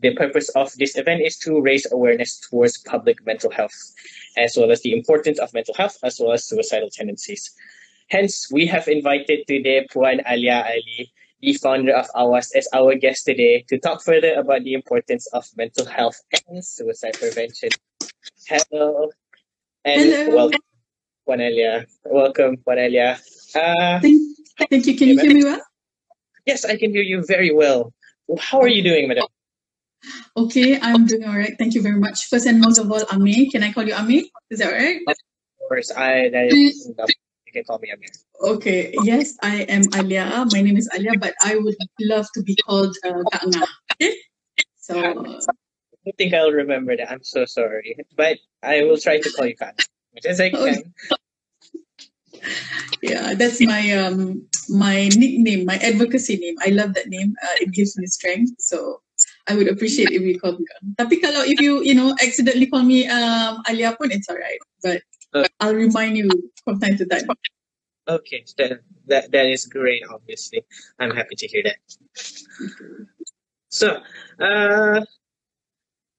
the purpose of this event is to raise awareness towards public mental health, as well as the importance of mental health, as well as suicidal tendencies. Hence, we have invited today Puan Alia Ali, the founder of AWAS, as our guest today to talk further about the importance of mental health and suicide prevention. Hello, and Hello. welcome, Puan Alia. Welcome, Puan Alia. Thank you. Can you hear me well? Yes, I can hear you very well. How are you doing, madam? Okay, I'm doing all right. Thank you very much. First and most of all, Ame. Can I call you Ame? Is that all right? Of course, you can call me Amir. Okay, yes, I am Alia. My name is Alia, but I would love to be called Kak Nga. Okay? So, I don't think I'll remember that. I'm so sorry. But I will try to call you Kak, which is I can. Yeah, that's my my nickname, my advocacy name. I love that name. It gives me strength. So I would appreciate if you call me Kak. Tapi kalau if you accidentally call me Alia pun, it's alright. But I'll remind you from time to time. Okay, that is great. Obviously, I'm happy to hear that. So,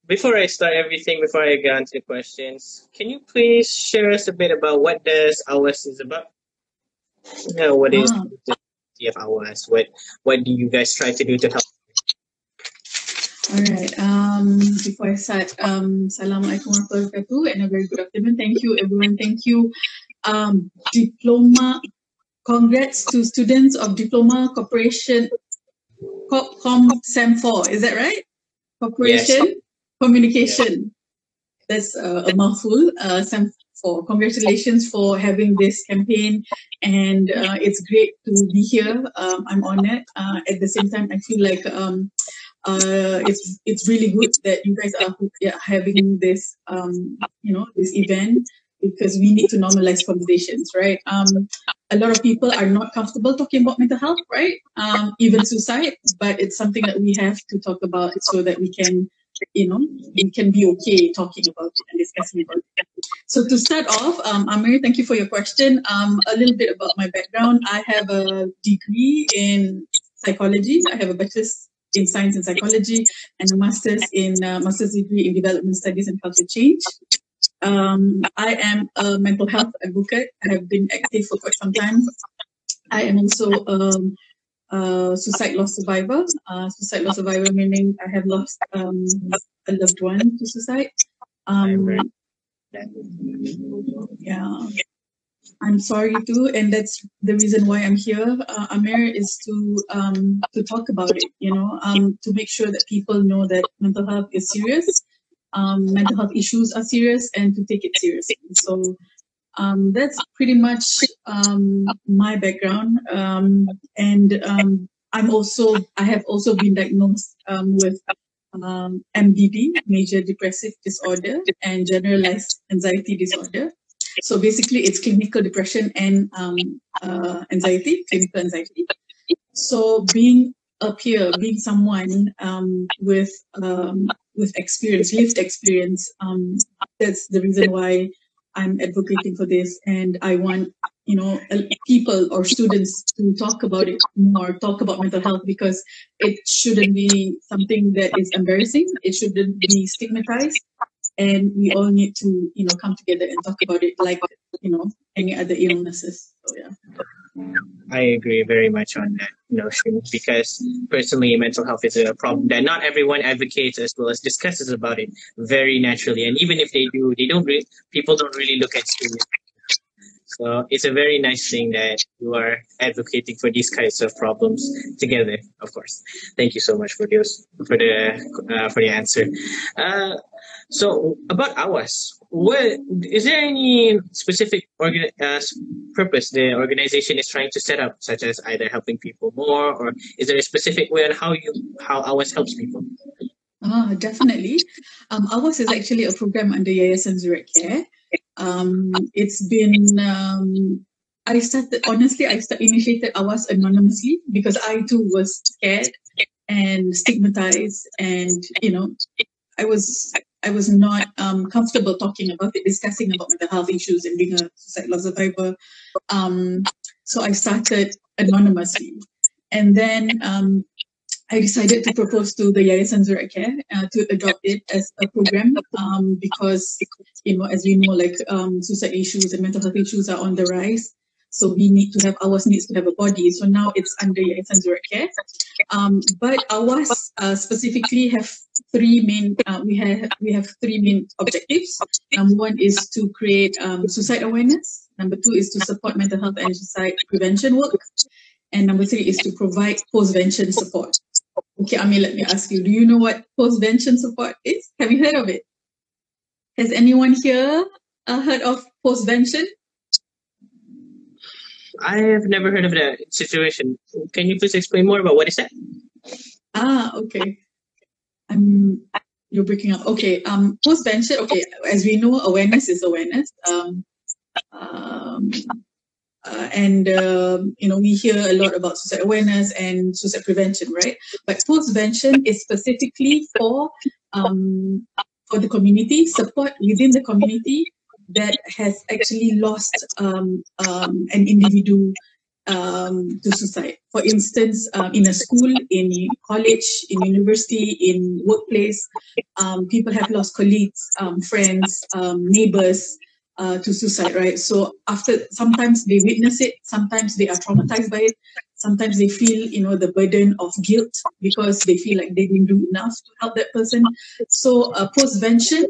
before I start everything, before I go on to the questions, can you please share us a bit about what does AWAS is about? What is the of AWAS? What do you guys try to do to help? All right. Before I start, Assalamualaikum warahmatullahi wabarakatuh, and a very good afternoon. Thank you, everyone. Thank you. Diploma. Congrats to students of Diploma Corporation Sem 4. Is that right? Corporation. Yes. Communication. That's a mouthful. Sem 4. Congratulations for having this campaign, and it's great to be here. I'm honored. At the same time, I feel like it's really good that you guys are having this this event, because we need to normalize conversations, right? A lot of people are not comfortable talking about mental health, right? Even suicide, but it's something that we have to talk about so that we can, we can be okay talking about it and discussing about it. So to start off, Amir, thank you for your question. A little bit about my background. I have a degree in psychology. I have a bachelor's in science and psychology and a master's degree in development studies and culture change. I am a mental health advocate. I have been active for quite some time. I am also a suicide loss survivor. Suicide loss survivor meaning I have lost a loved one to suicide. Yeah, I'm sorry too, and that's the reason why I'm here. Amir, is to talk about it. To make sure that people know that mental health is serious. Mental health issues are serious, and to take it seriously. So that's pretty much my background. And I have also been diagnosed with MDD, major depressive disorder, and generalized anxiety disorder. So basically, it's clinical depression and clinical anxiety. So being up here, being someone with experience, lived experience, that's the reason why I'm advocating for this, and I want people or students to talk about it more, talk about mental health, because it shouldn't be something that is embarrassing. It shouldn't be stigmatized, and we all need to come together and talk about it like any other illnesses. So yeah. I agree very much on that notion, because personally, mental health is a problem that not everyone advocates as well as discusses about it very naturally. And even if they do, people don't really look at it. So it's a very nice thing that you are advocating for these kinds of problems together. Of course, thank you so much for the answer. So about AWAS, is there any specific purpose the organization is trying to set up, such as either helping people more, or is there a specific way on how AWAS helps people? Definitely. AWAS is actually a program under Yayasan Zurek Care. It's been I initiated AWAS anonymously because I too was scared and stigmatized, and I was not comfortable talking about it, discussing about mental health issues and being a suicide loss survivor. So I started anonymously, and then I decided to propose to the Yayasan Zurat Care to adopt it as a program because, as we know, like suicide issues and mental health issues are on the rise. So we need to have, AWAS needs to have a body. So now it's under Yayasan Zurat Care. But AWAS specifically have three main, we have three main objectives. Number one is to create suicide awareness. Number two is to support mental health and suicide prevention work. And number three is to provide postvention support. Okay, Amir, let me ask you, do you know what postvention support is? Have you heard of it? Has anyone here heard of postvention? I have never heard of that situation. Can you please explain more about what is that? Okay. You're breaking up. Okay. Postvention. Okay. As we know, awareness is awareness. We hear a lot about suicide awareness and suicide prevention, right? But postvention is specifically for the community, support within the community that has actually lost an individual to suicide. For instance, in a school, in college, in university, in workplace, people have lost colleagues, friends, neighbors to suicide, right? So sometimes they witness it, sometimes they are traumatized by it, sometimes they feel, the burden of guilt because they feel like they didn't do enough to help that person. So postvention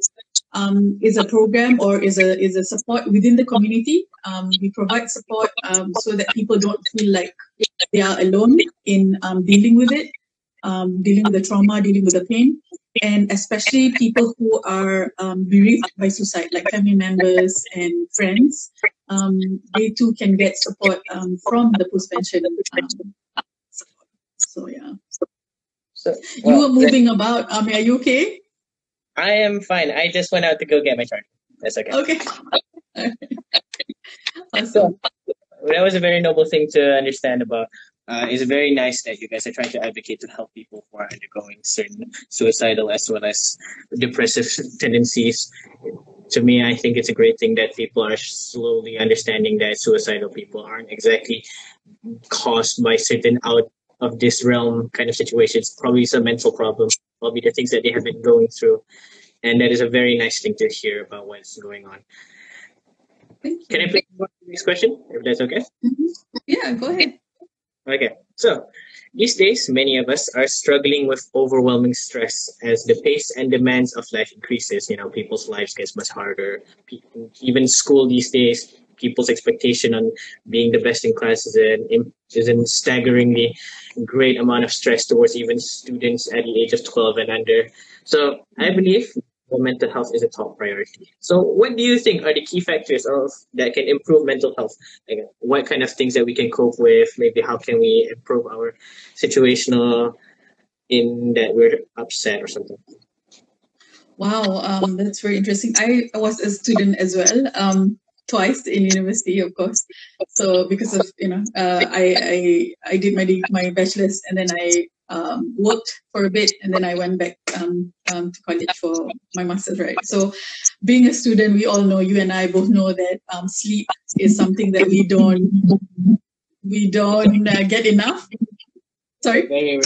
is a program or is a support within the community. We provide support so that people don't feel like they are alone in dealing with it, dealing with the trauma, dealing with the pain, and especially people who are bereaved by suicide, like family members and friends. They too can get support from the postvention support. So yeah. You were moving about. Are you okay? I am fine. I just went out to go get my charger. That's okay. Okay. Awesome. So, that was a very noble thing to understand about. It's very nice that you guys are trying to advocate to help people who are undergoing certain suicidal as well as depressive tendencies. To me, I think it's a great thing that people are slowly understanding that suicidal people aren't exactly caused by certain out of this realm kind of situations. Probably some mental problems, probably the things that they have been going through. And that is a very nice thing to hear about what's going on. Can I please go to the next question, if that's okay? Mm-hmm. Yeah, go ahead. Okay, so these days, many of us are struggling with overwhelming stress as the pace and demands of life increases. People's lives gets much harder. Even school these days, people's expectation on being the best in class is a staggeringly great amount of stress towards even students at the age of 12 and under. So I believe mental health is a top priority. So what do you think are the key factors that can improve mental health? Like, what kind of things that we can cope with? Maybe how can we improve our situational in that we're upset or something? Wow, that's very interesting. I was a student as well, twice in university, of course. So because of I did my bachelor's and then I worked for a bit and then I went back to college for my master's, right? So being a student, we all know, you and I both know that sleep is something that we don't get enough. Sorry?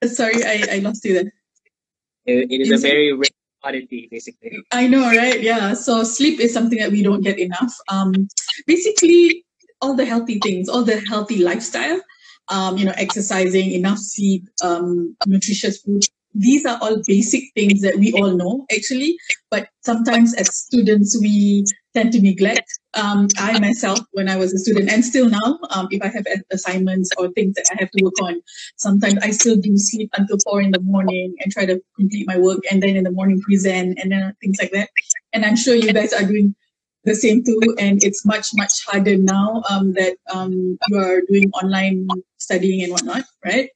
Sorry, I lost you there. It is a very rare oddity, basically. I know, right? Yeah. So sleep is something that we don't get enough. Basically, all the healthy things, all the healthy lifestyle, exercising, enough sleep, nutritious food. These are all basic things that we all know, actually. But sometimes as students, we tend to neglect. I myself, when I was a student, and still now, if I have assignments or things that I have to work on, sometimes I still do sleep until 4 a.m. and try to complete my work, and then in the morning present, and then things like that. And I'm sure you guys are doing the same too, and it's much, much harder now that you are doing online studying and whatnot, right?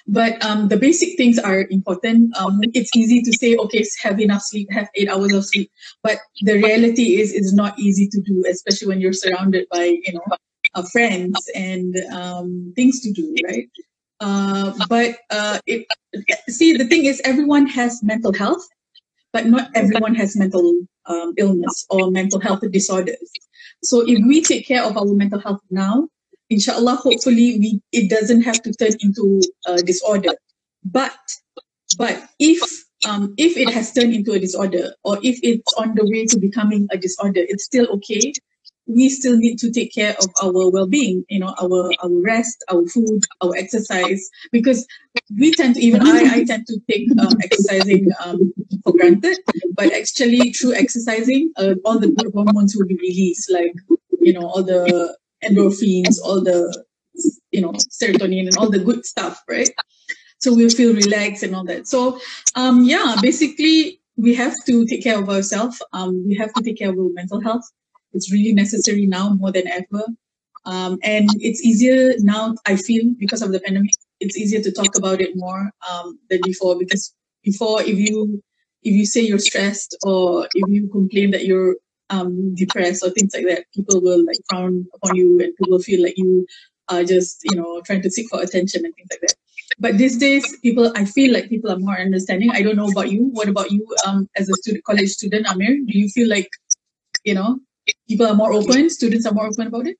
But the basic things are important. It's easy to say, okay, have enough sleep, have 8 hours of sleep. But the reality is, it's not easy to do, especially when you're surrounded by, friends and things to do, right? See, the thing is, everyone has mental health, but not everyone has mental illness or mental health disorders. So if we take care of our mental health now, inshallah, hopefully, it doesn't have to turn into a disorder. But if it has turned into a disorder, or if it's on the way to becoming a disorder, it's still okay. We still need to take care of our well-being, our rest, our food, our exercise, because we tend to, even I tend to take exercising for granted, but actually through exercising, all the good hormones will be released, like, all the endorphins, all the, serotonin and all the good stuff, right? So we'll feel relaxed and all that. So, basically, we have to take care of ourselves. We have to take care of our mental health. It's really necessary now more than ever. And it's easier now, I feel, because of the pandemic. It's easier to talk about it more than before. Because before, if you say you're stressed, or if you complain that you're depressed or things like that, people will like frown upon you, and people will feel like you are just trying to seek for attention and things like that. But these days, I feel like people are more understanding. I don't know about you. What about you, as a college student, Amir? Do you feel like, people are more open, students are more open about it?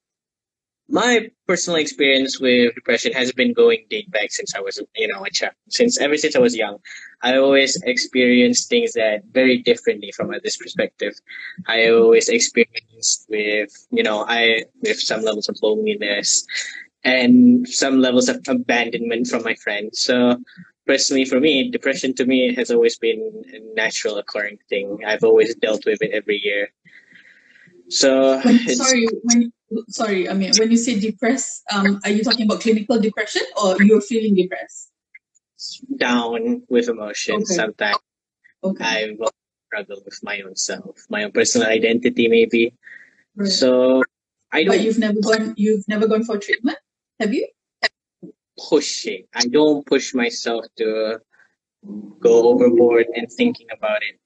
My personal experience with depression has been going date back since I was, a child. Ever since I was young, I always experienced things that very differently from this perspective. I always experienced with some levels of loneliness and some levels of abandonment from my friends. So personally, for me, depression to me has always been a natural occurring thing. I've always dealt with it every year. So sorry, I mean, when you say depressed, are you talking about clinical depression, or you're feeling depressed? Down with emotions. Okay. Sometimes I will struggle with my own self, my own personal identity, maybe. Right. So I don't. But you've never gone for treatment, have you? Pushing. I don't push myself to go overboard and thinking about it.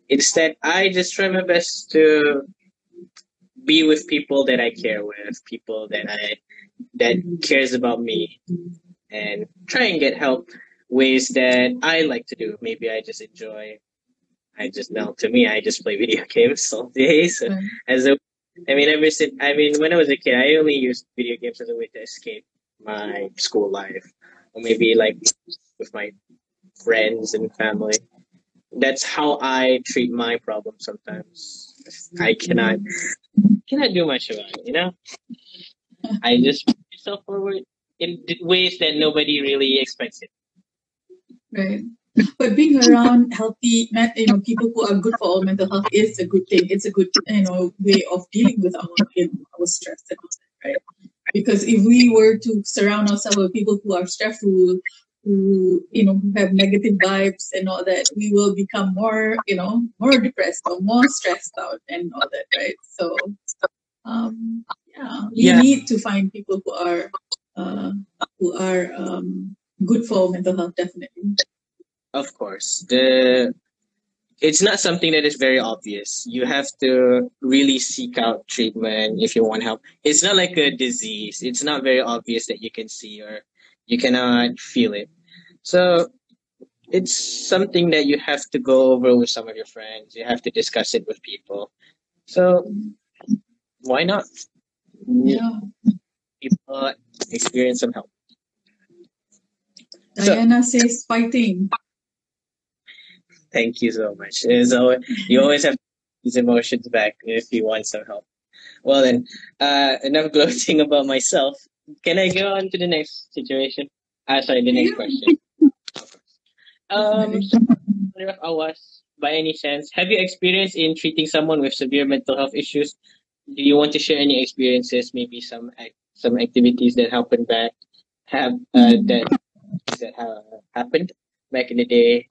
Instead, I just try my best to be with people that I care with, people that cares about me, and try and get help ways that I like to do. Maybe I just enjoy. I just play video games all day. So when I was a kid, I only used video games as a way to escape my school life, or maybe like with my friends and family. That's how I treat my problems sometimes. I cannot do much about it, I just put myself forward in ways that nobody really expects it. Right. But being around healthy, people who are good for our mental health is a good thing. It's a good, way of dealing with our stress and all that, right? Because if we were to surround ourselves with people who are stressful, who have negative vibes and all that, we will become more depressed or more stressed out and all that, right? So we need to find people who are good for mental health, definitely. Of course, it's not something that is very obvious. You have to really seek out treatment if you want help. It's not like a disease. It's not very obvious that you can see or you cannot feel it. So it's something that you have to go over with some of your friends. You have to discuss it with people. So why not? Yeah. People experience some help. Diana says fighting. Thank you so much. So you always have these emotions back if you want some help. Well then, enough gloating about myself. Can I go on to the next situation? The next question. AWAS, by any chance, have you experience in treating someone with severe mental health issues? Do you want to share any experiences? Maybe some activities that happened back that have happened back in the day.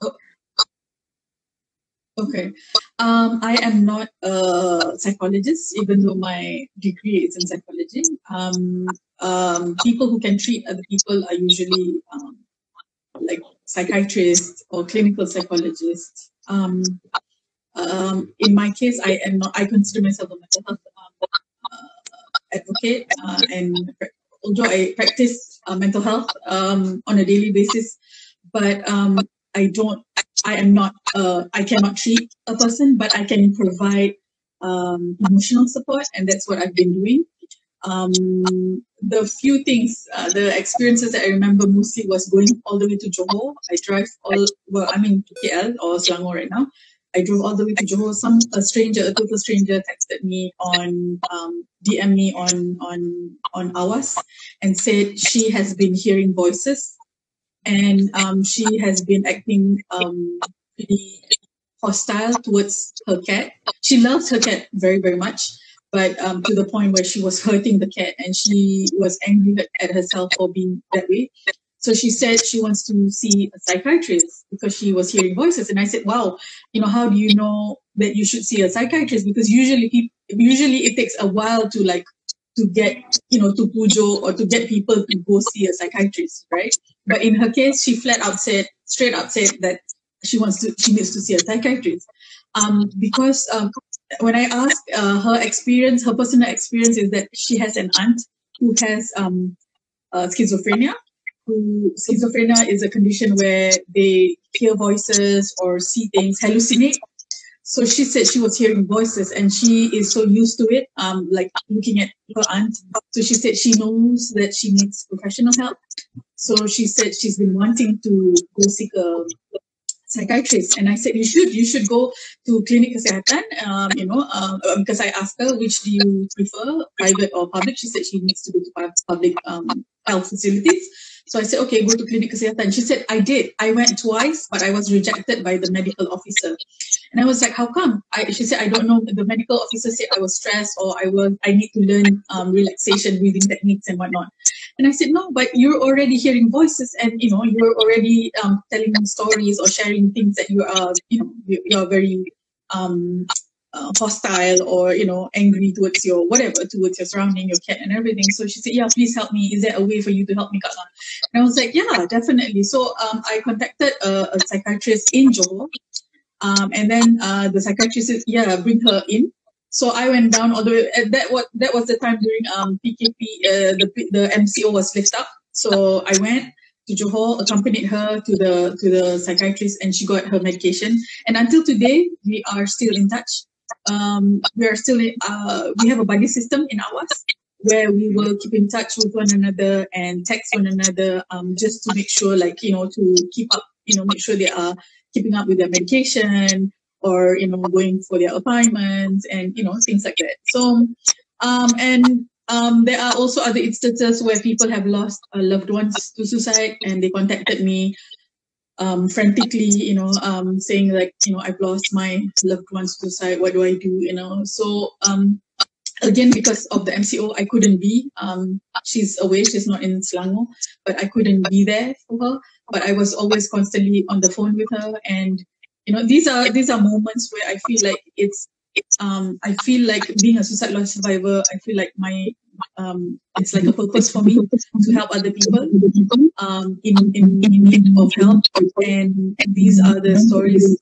Okay. I am not a psychologist, even though my degree is in psychology. People who can treat other people are usually like psychiatrists or clinical psychologists. In my case, I am not. I consider myself a mental health advocate, and although I practice mental health on a daily basis, but I am not. I cannot treat a person, but I can provide emotional support, and that's what I've been doing. the few things, the experiences that I remember mostly was going all the way to Johor. I drive I'm in KL or Selangor right now. I drove all the way to Johor. A total stranger texted me on, DM me on AWAS and said she has been hearing voices and she has been acting pretty hostile towards her cat. She loves her cat very, very much, but to the point where she was hurting the cat and she was angry at herself for being that way. So she said she wants to see a psychiatrist because she was hearing voices. And I said, wow, how do you know that you should see a psychiatrist? Because usually it takes a while to get, to pujo or to get people to go see a psychiatrist, right? But in her case, she straight up said that she needs to see a psychiatrist. Because when I asked her personal experience is that she has an aunt who has schizophrenia. Schizophrenia is a condition where they hear voices or see things, hallucinate. So she said she was hearing voices and she is so used to it, like looking at her aunt. So she said she knows that she needs professional help. So she said she's been wanting to go seek a psychiatrist. And I said, you should go to Klinik Kesihatan, because I asked her, which do you prefer, private or public? She said she needs to go to public health facilities. So I said, okay, go to Klinik Kesihatan. She said, I did. I went twice, but I was rejected by the medical officer. And I was like, how come? She said, I don't know. The medical officer said I was stressed or I need to learn relaxation, breathing techniques and whatnot. And I said, no, but you're already hearing voices and, you're already telling them stories or sharing things that you are, you're very hostile or, angry towards your surrounding, your cat and everything. So she said, yeah, please help me. Is there a way for you to help me, Kak? And I was like, yeah, definitely. So I contacted a psychiatrist in Johor. And then the psychiatrist said, yeah, bring her in. So I went down all the way. That was the time during PKP, the MCO was lifted up. So I went to Johor, accompanied her to the psychiatrist, and she got her medication. And until today, we are still in touch. We have a buddy system in AWAS where we will keep in touch with one another and text one another, just to make sure, to keep up, make sure they are keeping up with their medication or, going for their appointments and, things like that. So, there are also other instances where people have lost loved ones to suicide and they contacted me frantically, saying like, I've lost my loved ones to suicide. What do I do? So, again, because of the MCO, I couldn't be. She's away. She's not in Selangor, but I couldn't be there for her. But I was always constantly on the phone with her, and these are moments where I feel like I feel like being a suicide loss survivor. I feel like it's like a purpose for me to help other people in need of help. And these are the stories,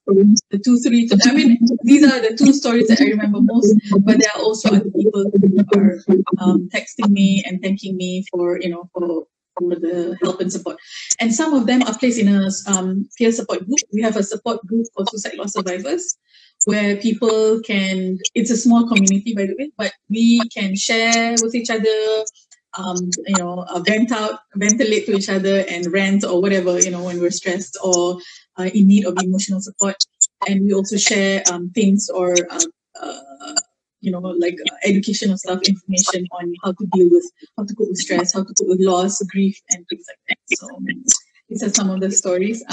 these are the two stories that I remember most. But there are also other people who are texting me and thanking me for the help and support. And some of them are placed in a peer support group. We have a support group for suicide loss survivors where people it's a small community, by the way, but we can share with each other, ventilate to each other and rant or whatever, when we're stressed or in need of emotional support. And we also share things or, educational stuff, information on how to cope with stress, how to cope with loss, grief, and things like that. So these are some of the stories.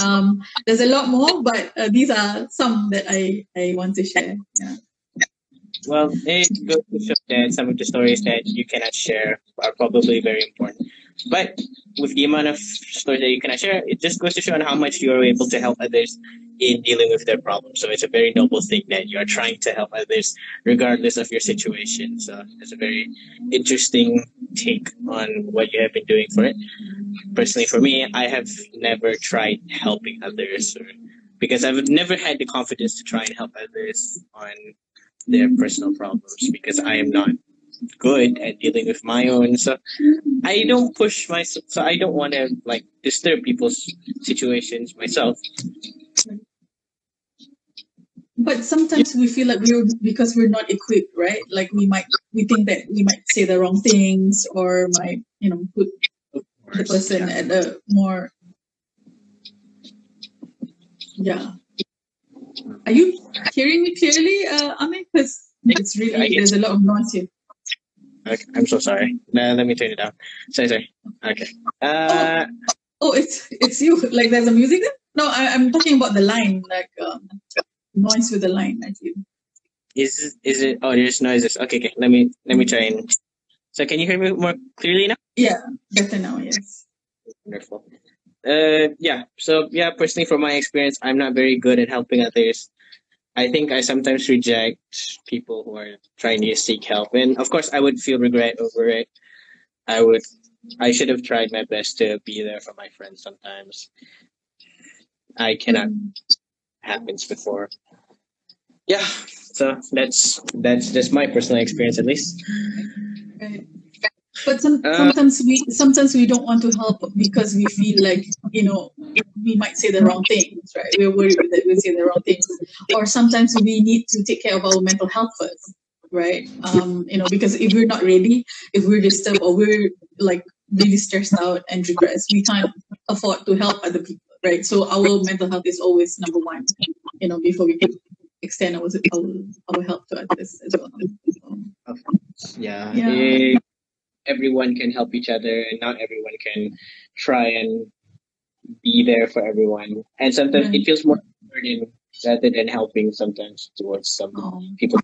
There's a lot more, but these are some that I want to share. Yeah. Well, it goes to show that some of the stories that you cannot share are probably very important. But with the amount of stories that you cannot share, it just goes to show how much you are able to help others in dealing with their problems. So it's a very noble thing that you are trying to help others regardless of your situation. So it's a very interesting take on what you have been doing for it. Personally, for me, I have never tried helping others because I've never had the confidence to try and help others on their personal problems because I am not good at dealing with my own. So I don't push myself. So I don't want to disturb people's situations myself. But sometimes we feel like because we're not equipped, right? Like we think that we might say the wrong things or might, put the person at a more, yeah. Are you hearing me clearly, Amir? Because it's really, there's a lot of noise here. Okay, I'm so sorry. Let me turn it down. Sorry. Okay. Oh, it's you. Like there's a music there? No, I'm talking about the line, like noise with the line. I feel. Is it? Oh, there's noises. Okay. Let me try and. So can you hear me more clearly now? Yeah, better now. Yes. Wonderful. Yeah. So yeah, personally, from my experience, I'm not very good at helping others. I think I sometimes reject people who are trying to seek help, and of course, I would feel regret over it. I should have tried my best to be there for my friends. Sometimes I cannot. Happens before. Yeah. So that's just my personal experience, at least. Right. But sometimes we don't want to help because we feel like we might say the wrong things, right? We're worried that we'll say the wrong things, or sometimes we need to take care of our mental health first, right? Because if we're not ready, if we're disturbed or we're like really stressed out and depressed, we can't afford to help other people, right? So our mental health is always number one, before we can extend our help to others as well. Yeah. Everyone can help each other, and not everyone can try and be there for everyone. And sometimes it feels more burden rather than helping sometimes towards some people.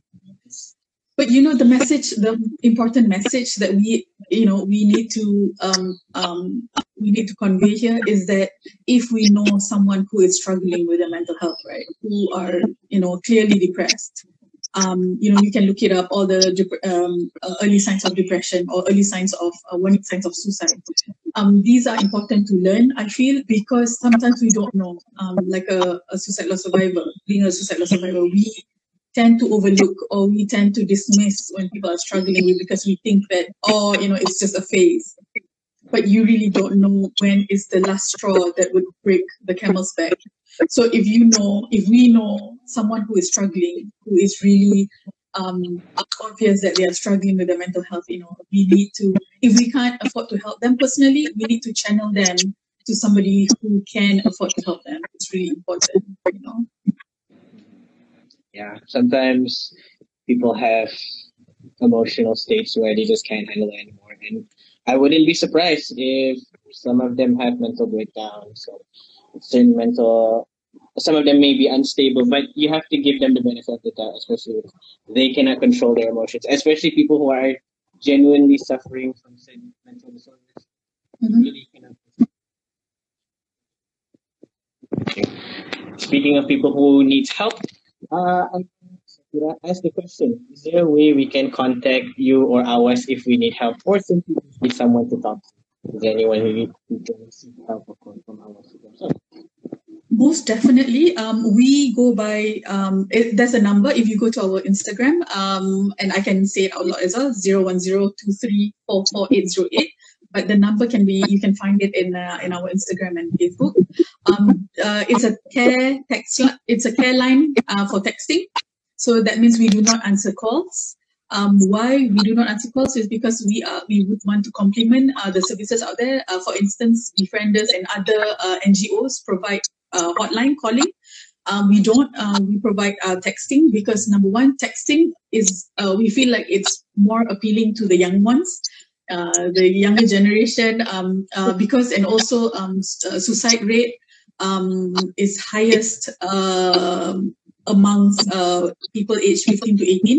But the important message that we need to convey here is that if we know someone who is struggling with their mental health, right, who are clearly depressed, you can look it up, all the early signs of depression or early signs of warning signs of suicide. These are important to learn, I feel, because sometimes we don't know. Like a suicide loss survivor, being a suicide loss survivor, we tend to overlook or we tend to dismiss when people are struggling with, because we think that, it's just a phase. But you really don't know when is the last straw that would break the camel's back. So if we know someone who is struggling, who is really obvious that they are struggling with their mental health, we need to, if we can't afford to help them personally, we need to channel them to somebody who can afford to help them. It's really important, Yeah, sometimes people have emotional states where they just can't handle it anymore, and I wouldn't be surprised if some of them have mental breakdowns. So some of them may be unstable, but you have to give them the benefit of the doubt, especially if they cannot control their emotions, especially people who are genuinely suffering from mental disorders. Really cannot. Speaking of people who need help, I ask the question: is there a way we can contact you or AWAS if we need help, or simply need someone to talk to? Is there anyone who can seek help, of course, from AWAS themselves? Most definitely. We go by, there's a number if you go to our Instagram, and I can say it out loud as well, 01023444808. But the number you can find it in our Instagram and Facebook. It's a care line for texting. So that means we do not answer calls. Why we do not answer calls is because we would want to complement the services out there. For instance, Befrienders and other NGOs provide hotline calling. We provide texting because, number one, texting is we feel like it's more appealing to the young ones, the younger generation, because, and also suicide rate is highest amongst people aged 15 to 18,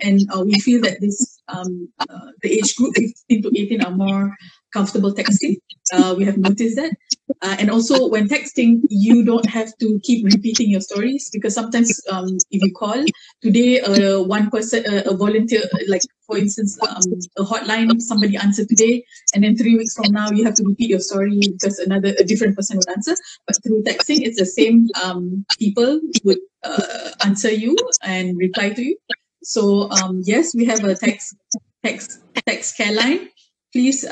and we feel that the age group 15 to 18 are more comfortable texting. We have noticed that. And also when texting, you don't have to keep repeating your stories, because sometimes if you call today, one person, a volunteer, like for instance, a hotline, somebody answered today, and then 3 weeks from now, you have to repeat your story because a different person would answer. But through texting, it's the same people would answer you and reply to you. So yes, we have a text care line. Please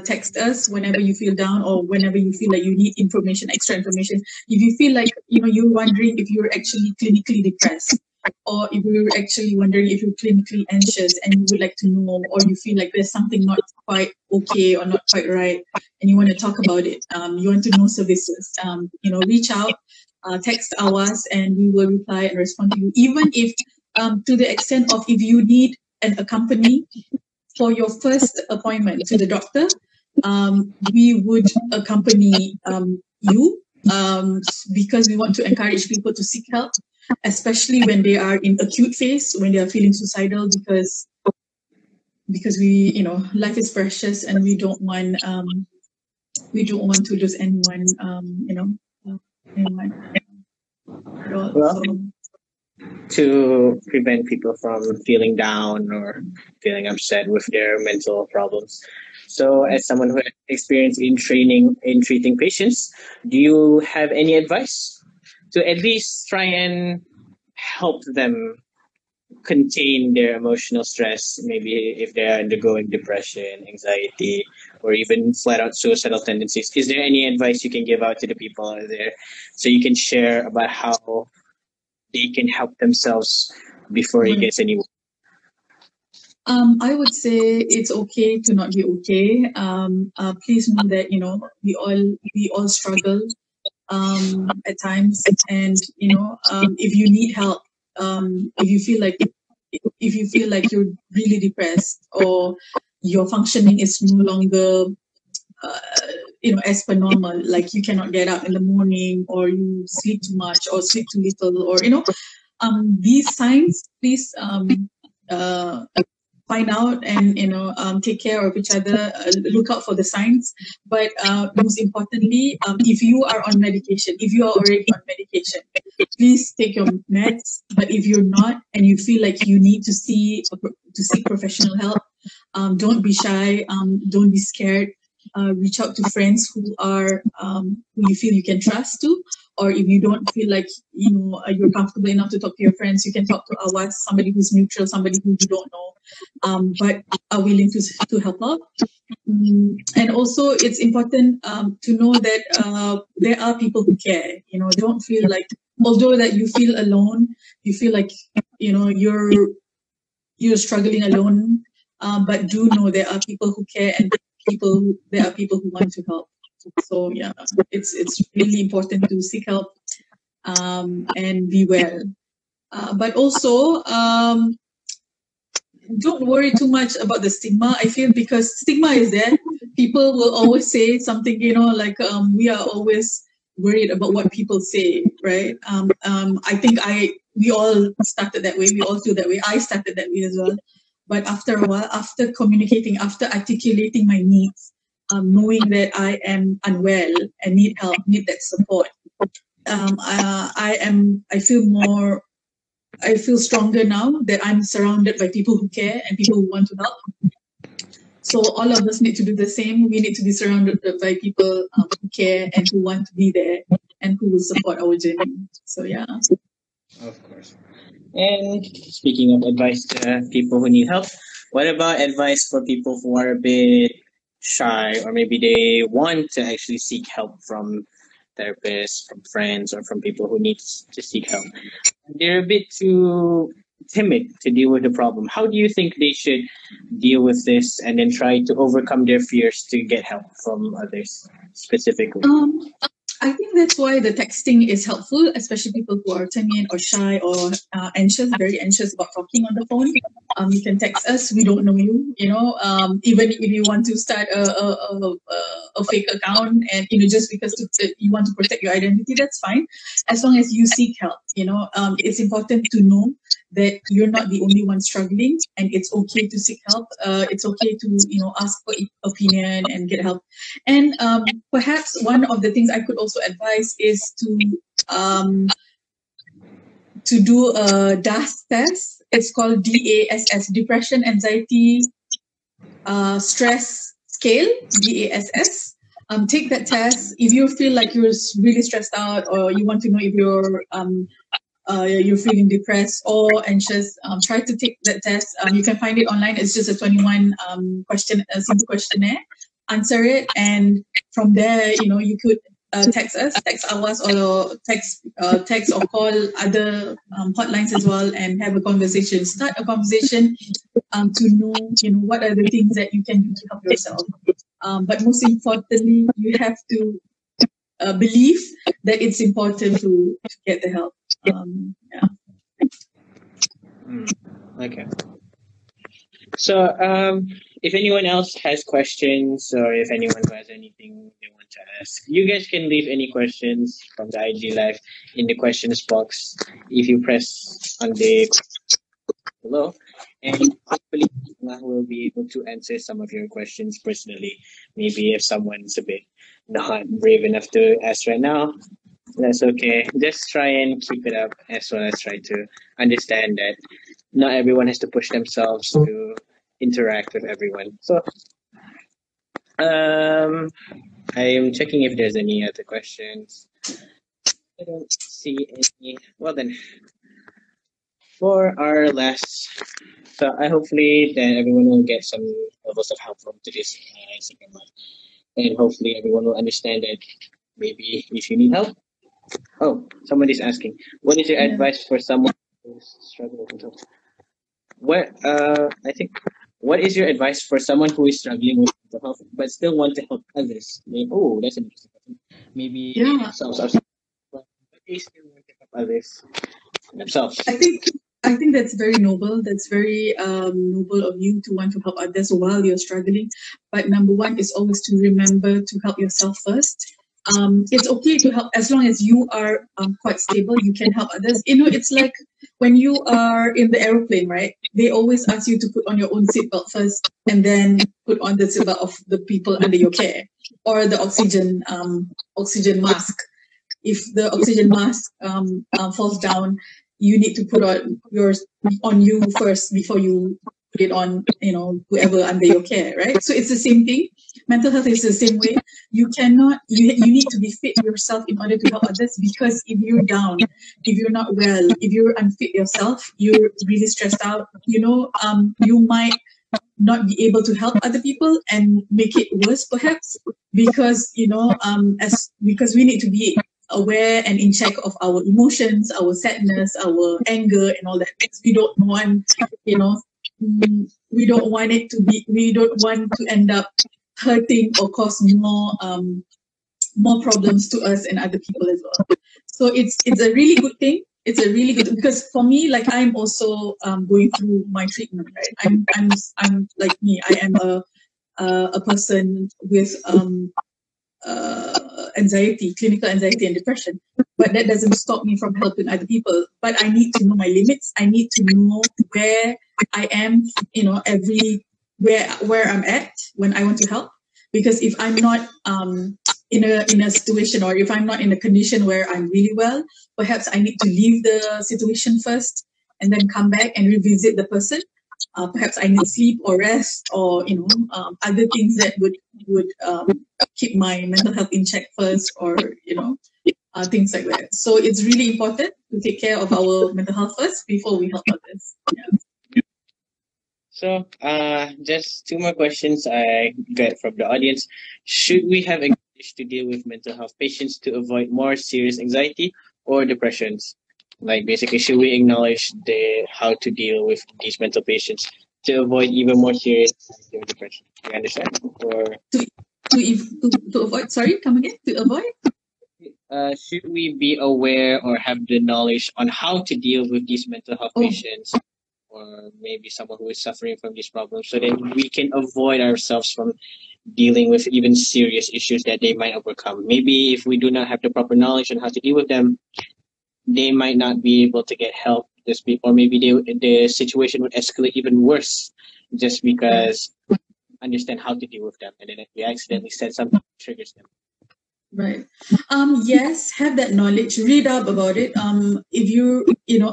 text us whenever you feel down or whenever you feel like you need information, extra information. If you feel like you're wondering if you're actually clinically depressed, or if you're actually wondering if you're clinically anxious and you would like to know, or you feel like there's something not quite okay or not quite right, and you want to talk about it, you want to know services, reach out, text AWAS, and we will reply and respond to you. Even if, to the extent of if you need a company for your first appointment to the doctor, we would accompany you, because we want to encourage people to seek help, especially when they are in acute phase, when they are feeling suicidal, because we, life is precious, and we don't want to lose anyone, anyone. Well, to prevent people from feeling down or feeling upset with their mental problems. So, as someone who has experience in treating patients, do you have any advice to at least try and help them contain their emotional stress, maybe if they're undergoing depression, anxiety, or even flat out suicidal tendencies? Is there any advice you can give out to the people out there so you can share about how they can help themselves before it gets any worse? I would say it's okay to not be okay. Please know that we all struggle at times, and if you need help, if you feel like you're really depressed, or your functioning is no longer as per normal, like you cannot get up in the morning, or you sleep too much or sleep too little, or these signs, please find out and take care of each other, look out for the signs. But most importantly, if you are on medication, if you are already on medication, please take your meds. But if you're not, and you feel like you need to seek professional help, don't be shy, don't be scared. Reach out to friends who you feel you can trust to, or if you don't feel like you're comfortable enough to talk to your friends, you can talk to AWAS, somebody who's neutral, somebody who you don't know, but are willing to help out. And also, it's important to know that there are people who care. Don't feel like, although that you feel alone, you feel like you're struggling alone, but do know there are people who care, and there are people who want to help. So yeah, it's really important to seek help and be well. But also, don't worry too much about the stigma. I feel because stigma is there, people will always say something, like we are always worried about what people say, right? I think we all started that way. We all feel that way. I started that way as well. But after a while, after communicating, after articulating my needs, knowing that I am unwell and need help, need that support, I feel stronger now that I'm surrounded by people who care and people who want to help. So all of us need to do the same. We need to be surrounded by people who care and who want to be there and who will support our journey. So yeah. Of course. And speaking of advice to people who need help, what about advice for people who are a bit shy, or maybe they want to actually seek help from therapists, from friends, or from people who need to seek help? They're a bit too timid to deal with the problem. How do you think they should deal with this and then try to overcome their fears to get help from others specifically? I think that's why the texting is helpful, especially people who are timid or shy or anxious, very anxious about talking on the phone. You can text us. We don't know you. Even if you want to start a fake account, and just because you want to protect your identity, that's fine, as long as you seek help. It's important to know that you're not the only one struggling, and it's okay to seek help. It's okay to ask for opinion and get help. And perhaps one of the things I could also advise is to do a DASS test. It's called DASS, Depression, Anxiety, Stress Scale, DASS. Take that test. If you feel like you're really stressed out, or you want to know if you're feeling depressed or anxious, try to take that test. You can find it online. It's just a 21 simple questionnaire. Answer it, and from there, you could text us, text AWAS, or text or call other hotlines as well, and have a conversation. Start a conversation to know, what are the things that you can do to help yourself. But most importantly, you have to believe that it's important to get the help. Yeah. Okay. So, if anyone else has questions, or if anyone who has anything they want to ask, you guys can leave any questions from the IG Live in the questions box if you press on the below, and hopefully we'll be able to answer some of your questions personally. Maybe if someone's a bit not brave enough to ask right now, that's okay. Just try and keep it up, as well as try to understand that not everyone has to push themselves to interact with everyone. So, I am checking if there's any other questions. I don't see any. Well then, for our last, so I hopefully then everyone will get some levels of help from today's second one, and hopefully everyone will understand that maybe if you need help. Oh, somebody's asking, what is your advice for someone who's struggling with mental health? What is your advice for someone who is struggling with mental health but still want to help others? Oh, that's an interesting question. Maybe themselves are, but they still want to help others themselves. I think that's very noble. That's very noble of you to want to help others while you're struggling. But number one is always to remember to help yourself first. It's okay to help as long as you are quite stable. You can help others. It's like when you are in the aeroplane, right? They always ask you to put on your own seatbelt first, and then put on the seatbelt of the people under your care, or the oxygen mask. If the oxygen mask falls down, you need to put on yours on you first before you put it on, whoever under your care, right? So it's the same thing. Mental health is the same way. You need to be fit yourself in order to help others, because if you're down, if you're not well, if you're unfit yourself, you're really stressed out, you might not be able to help other people and make it worse perhaps, because, because we need to be aware and in check of our emotions, our sadness, our anger, and all that. We don't want, we don't want to end up hurting or cause more problems to us and other people as well. So it's a really good thing. It's a really good, because for me, like, I'm also going through my treatment, right? I'm like me. I am a person with anxiety, clinical anxiety and depression, but that doesn't stop me from helping other people. But I need to know my limits. I need to know where I am, where I'm at when I want to help. Because if I'm not in a situation, or if I'm not in a condition where I'm really well, perhaps I need to leave the situation first and then come back and revisit the person. Perhaps I need sleep or rest, or other things that would keep my mental health in check first, or things like that. So it's really important to take care of our mental health first before we help others. Yeah. So, just two more questions I get from the audience. Should we have encouraged to deal with mental health patients to avoid more serious anxiety or depressions? Like, basically, should we acknowledge how to deal with these mental patients to avoid even more serious anxiety or depression? Do you understand? Or to avoid? Sorry, come again. To avoid? Should we be aware or have the knowledge on how to deal with these mental health patients, or maybe someone who is suffering from these problems, so that we can avoid ourselves from dealing with even serious issues that they might overcome? Maybe if we do not have the proper knowledge on how to deal with them, they might not be able to get help this week, or maybe the situation would escalate even worse just because understand how to deal with them, and then if we accidentally said something that triggers them. Right. Yes, have that knowledge. Read up about it. If you're,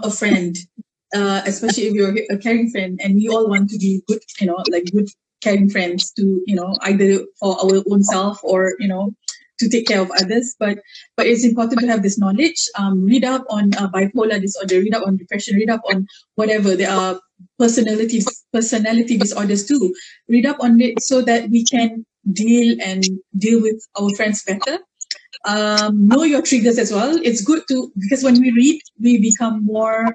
a friend, especially if you're a caring friend, and we all want to be good, good caring friends to, either for our own self or, to take care of others. But it's important to have this knowledge. Read up on bipolar disorder, read up on depression, read up on whatever. There are personality disorders too. Read up on it so that we can deal with our friends better. Know your triggers as well. It's good to, because when we read, we become more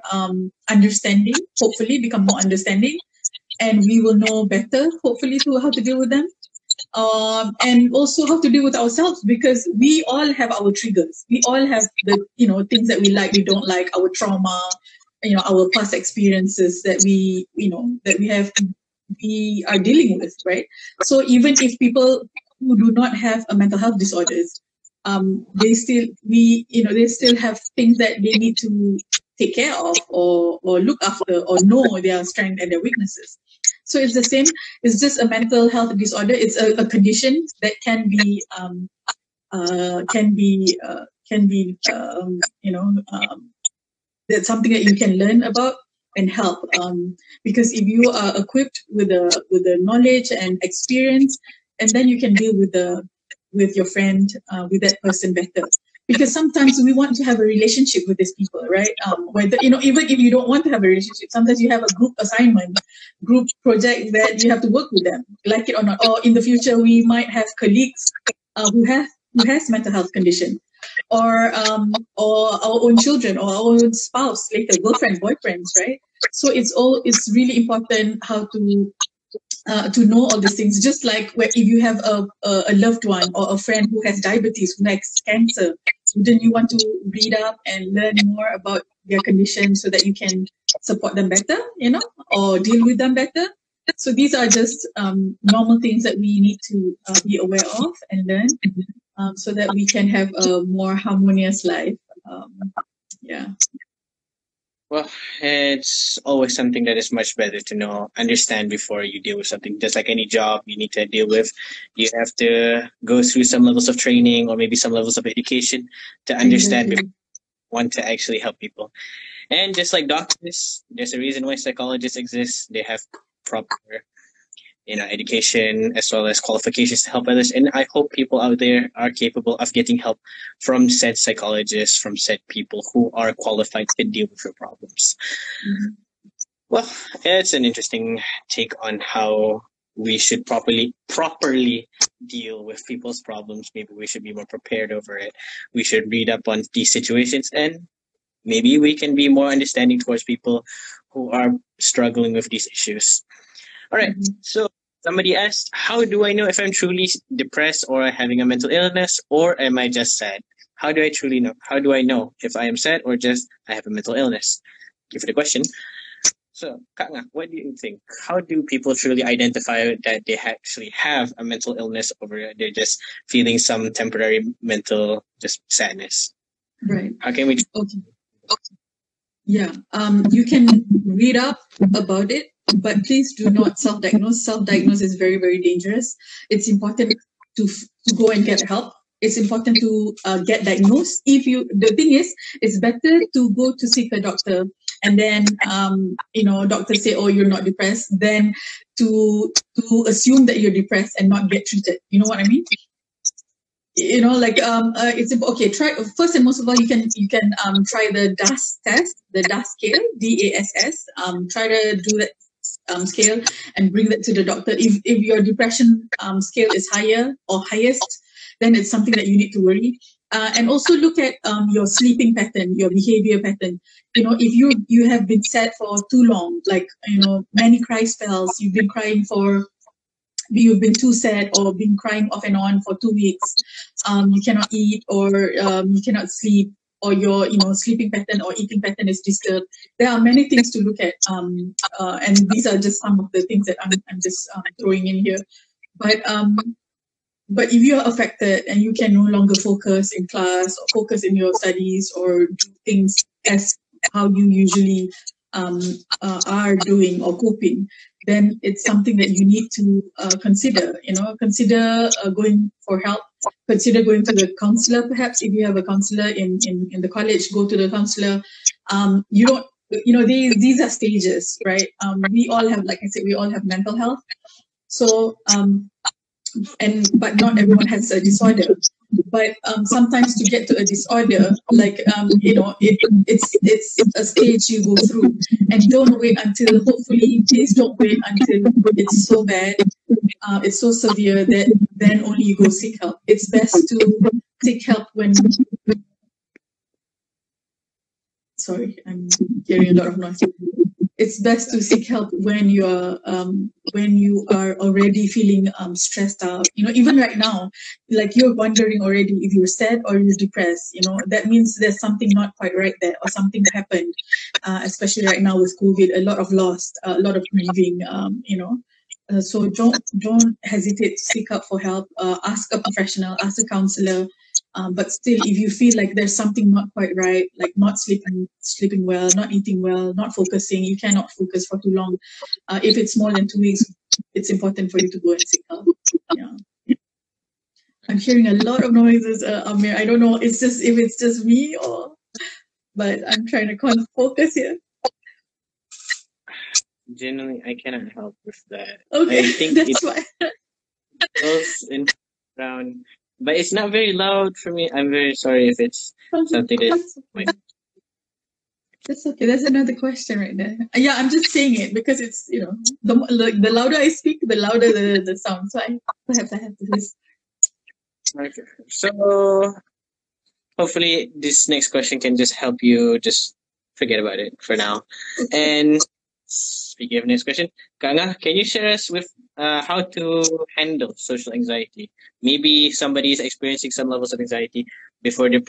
understanding, hopefully become more understanding, and we will know better, hopefully, to how to deal with them. And also how to deal with ourselves, because we all have our triggers. We all have the, things that we like, we don't like, our trauma, our past experiences that we are dealing with, right? So even if people who do not have a mental health disorders, they still have things that they need to take care of or look after or know their strengths and their weaknesses. So it's the same. It's just a mental health disorder. It's a condition that can be that's something that you can learn about and help. Because if you are equipped with the knowledge and experience, and then you can deal with your friend, with that person better. Because sometimes we want to have a relationship with these people, right? Whether, even if you don't want to have a relationship, sometimes you have a group assignment, group project that you have to work with them, like it or not. Or in the future, we might have colleagues who has mental health condition, or our own children, or our own spouse later, girlfriend, boyfriends, right? So it's really important how to know all these things. Just like if you have a loved one or a friend who has diabetes, who has cancer, wouldn't you want to read up and learn more about their condition so that you can support them better, or deal with them better? So these are just normal things that we need to be aware of and learn, so that we can have a more harmonious life. Yeah. Well, it's always something that is much better to know, understand before you deal with something. Just like any job you need to deal with, you have to go through some levels of training or maybe some levels of education to understand before you want to actually help people. And just like doctors, there's a reason why psychologists exist. They have proper, education as well as qualifications to help others. And I hope people out there are capable of getting help from said psychologists, from said people who are qualified to deal with your problems. Mm-hmm. Well, it's an interesting take on how we should properly deal with people's problems. Maybe we should be more prepared over it. We should read up on these situations, and maybe we can be more understanding towards people who are struggling with these issues. All right. So somebody asked, how do I know if I'm truly depressed or having a mental illness, or am I just sad? How do I truly know? How do I know if I am sad or just I have a mental illness? Thank you for the question. So, Kak Nga, what do you think? How do people truly identify that they actually have a mental illness, or they're just feeling some temporary mental just sadness? Right. How can we? Okay. Yeah. You can read up about it, but please do not self-diagnose. Self-diagnose is very, very dangerous. It's important to go and get help. It's important to get diagnosed. The thing is, it's better to go to seek a doctor, and then doctors say, oh, you're not depressed, than to assume that you're depressed and not get treated. You know what I mean? It's okay. Try first and most of all, you can try the DASS test, the DASS scale, DASS. Try to do that scale and bring that to the doctor. If your depression scale is higher or highest, then it's something that you need to worry. And also look at your sleeping pattern, your behavior pattern. If you have been sad for too long, like many cry spells, you've been too sad or been crying off and on for 2 weeks, you cannot eat, or you cannot sleep, or your sleeping pattern or eating pattern is disturbed. There are many things to look at, and these are just some of the things that I'm just throwing in here. But if you are affected and you can no longer focus in class or focus in your studies or do things as how you usually are doing or coping, then it's something that you need to consider. Consider going for help. Consider going to the counselor. Perhaps if you have a counselor in the college, go to the counselor. These are stages, right? We all have, like I said, we all have mental health. So but not everyone has a disorder. But sometimes to get to a disorder, it's a stage you go through, and don't wait until. Hopefully, please don't wait until it's so bad, it's so severe that then only you go seek help. It's best to seek help when. Sorry, I'm hearing a lot of noise. It's best to seek help when you are already feeling stressed out. Even right now, like you're wondering already if you're sad or you're depressed. That means there's something not quite right there, or something happened. Especially right now with COVID, a lot of loss, a lot of grieving. So don't hesitate to seek out for help. Ask a professional, ask a counselor. But still, if you feel like there's something not quite right, like not sleeping well, not eating well, not focusing, you cannot focus for too long. If it's more than 2 weeks, it's important for you to go and seek help. Yeah. I'm hearing a lot of noises, Amir. I don't know if it's just me but I'm trying to focus here. Generally, I cannot help with that. Okay, I think that's why. Goes in around, but it's not very loud for me. I'm very sorry if it's something that's That's okay. There's another question right there. Yeah, I'm just saying it because it's the louder I speak, the louder the sound. So perhaps I have to listen. Okay. So hopefully this next question can just help you just forget about it for now. Okay. And speaking of next question, Kanga, can you share us with how to handle social anxiety? Maybe somebody is experiencing some levels of anxiety before they're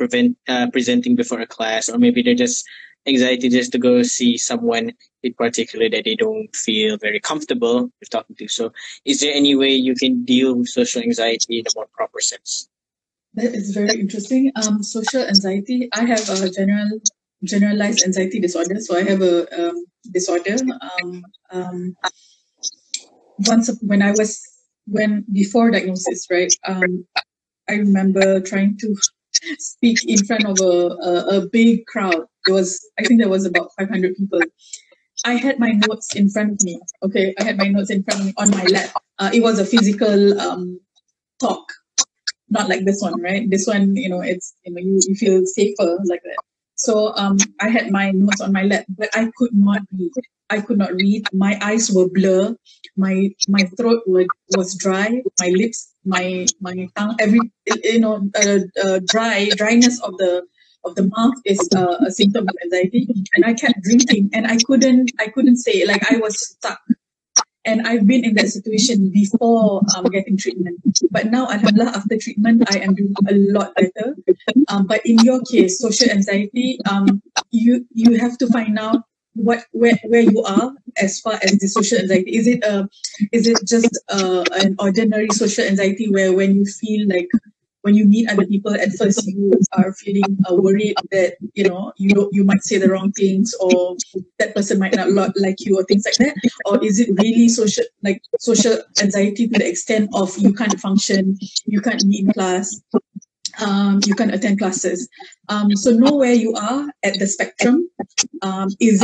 presenting before a class, or maybe they're just anxiety just to go see someone in particular that they don't feel very comfortable with talking to. So is there any way you can deal with social anxiety in a more proper sense? That is very interesting. Social anxiety, I have a generalized anxiety disorder. So I have a disorder. Before diagnosis, right? I remember trying to speak in front of a big crowd. I think there was about 500 people. I had my notes in front of me. Okay, I had my notes in front of me on my lap. It was a physical talk, not like this one, right? This one, it's you feel safer like that. So I had my notes on my lap, but I could not read. My eyes were blur. My throat was dry. My lips, my tongue, dryness of the mouth is a symptom of anxiety. And I kept drinking, and I couldn't say it. Like I was stuck. And I've been in that situation before getting treatment. But now, alhamdulillah, after treatment, I am doing a lot better. But in your case, social anxiety, you have to find out where you are as far as the social anxiety. Is it just an ordinary social anxiety where when you feel like when you meet other people, at first you are feeling worried that you might say the wrong things, or that person might not like you, or things like that? Or is it really social anxiety to the extent of you can't function, you can't meet in class, you can't attend classes? So know where you are at the spectrum. Are you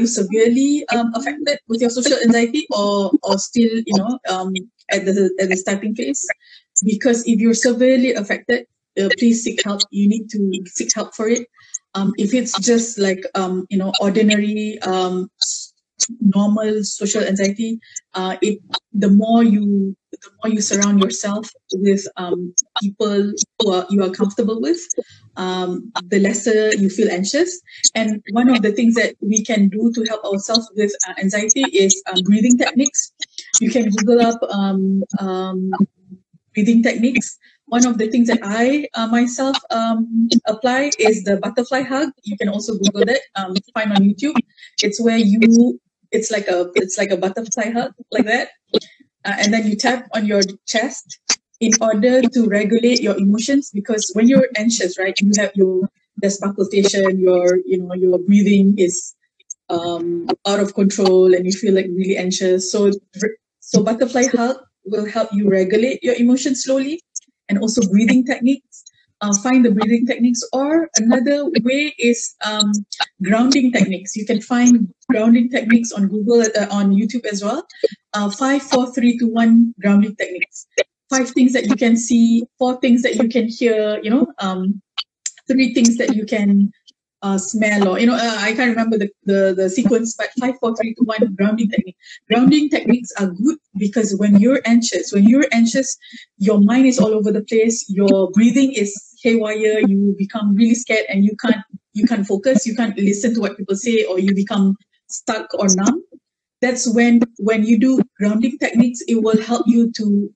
severely affected with your social anxiety, or still at the starting phase? Because if you're severely affected, please seek help. You need to seek help for it. If it's just like ordinary normal social anxiety, the more you surround yourself with people you are comfortable with, the lesser you feel anxious. And one of the things that we can do to help ourselves with anxiety is breathing techniques. You can Google up breathing techniques. One of the things that I myself apply is the butterfly hug. You can also Google that, find on YouTube. It's where it's like a butterfly hug, like that, and then you tap on your chest in order to regulate your emotions. Because when you're anxious, right, you have there's palpitation, your breathing is out of control, and you feel like really anxious. So butterfly hug will help you regulate your emotions slowly. And also breathing techniques. Find the breathing techniques, or another way is grounding techniques. You can find grounding techniques on Google, on YouTube as well. 5, 4, 3, 2, 1 grounding techniques. 5 things that you can see, 4 things that you can hear. 3 things that you can smell, or I can't remember the sequence, but 5, 4, 3, 2, 1 grounding technique. Grounding techniques are good because when you're anxious, your mind is all over the place, your breathing is haywire, you become really scared, and you can't focus, you can't listen to what people say, or you become stuck or numb. That's when you do grounding techniques, it will help you to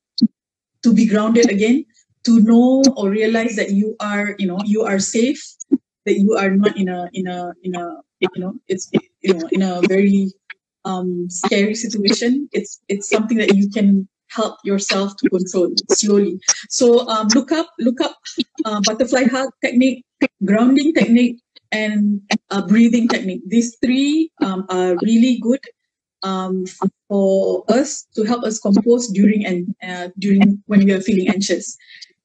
be grounded again, to know or realize that you are safe, that you are not in a very scary situation. It's something that you can help yourself to control slowly. So look up butterfly hug technique, grounding technique, and breathing technique. These three are really good for us to help us compose during when we are feeling anxious.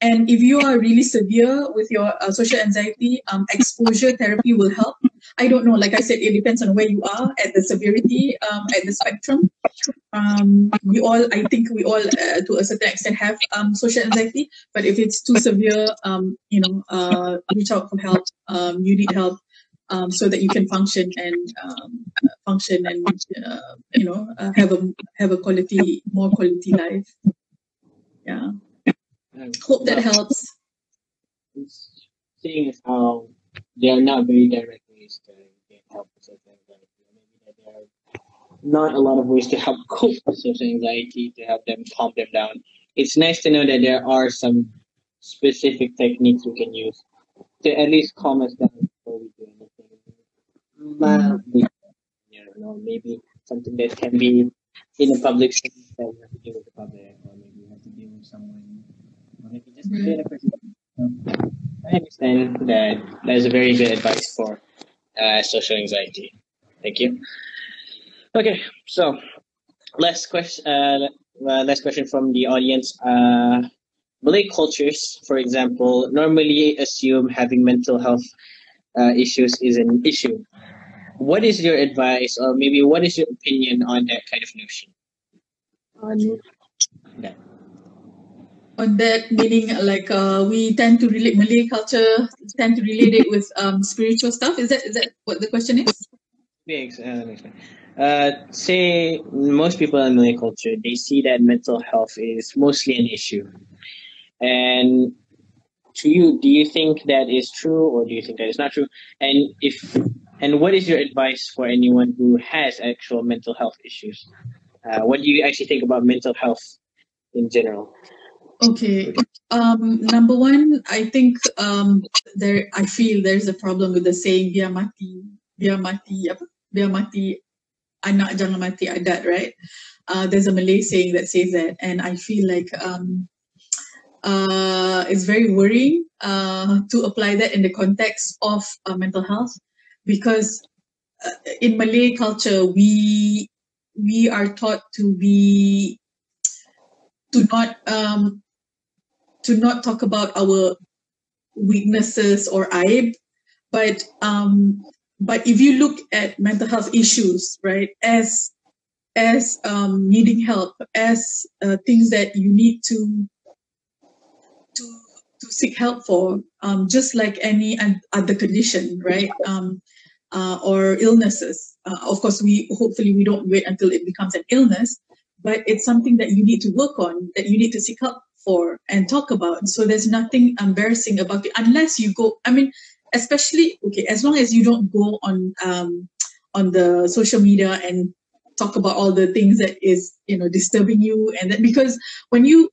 And if you are really severe with your social anxiety, exposure therapy will help. I don't know, like I said, it depends on where you are at the severity, at the spectrum. I think we all to a certain extent have social anxiety, but if it's too severe, reach out for help. You need help so that you can function and have a more quality life. Yeah. Hope that helps. Seeing as how there are not very direct ways to get help with social anxiety, maybe that there are not a lot of ways to help cope with social anxiety, to help them calm them down. It's nice to know that there are some specific techniques we can use to at least calm us down before we do anything. Mildly, maybe something that can be in a public setting that we have to deal with the public, or maybe we have to deal with someone, or maybe just a bit of person. I understand that is a very good advice for social anxiety. Thank you. Okay, so last question. Last question from the audience. Malay cultures, for example, normally assume having mental health issues is an issue. What is your advice, or maybe what is your opinion on that kind of notion? On that. On that, meaning like we tend to relate Malay culture, tend to relate it with spiritual stuff. Is that what the question is? Yes, say most people in Malay culture, they see that mental health is mostly an issue. And to you, do you think that is true, or do you think that is not true? And what is your advice for anyone who has actual mental health issues? What do you actually think about mental health in general? Okay. Number one, I think I feel there's a problem with the saying biar mati anak jangan mati adat, right? There's a Malay saying that says that, and I feel like it's very worrying to apply that in the context of mental health, because in Malay culture we are taught to not talk about our weaknesses or aib, but if you look at mental health issues, right, as needing help, as things that you need to seek help for, just like any other condition, right, or illnesses. Of course, hopefully we don't wait until it becomes an illness, but it's something that you need to work on, that you need to seek help for and talk about. So there's nothing embarrassing about it, unless you go. I mean, especially as long as you don't go on the social media and talk about all the things that is disturbing you, and that, because when you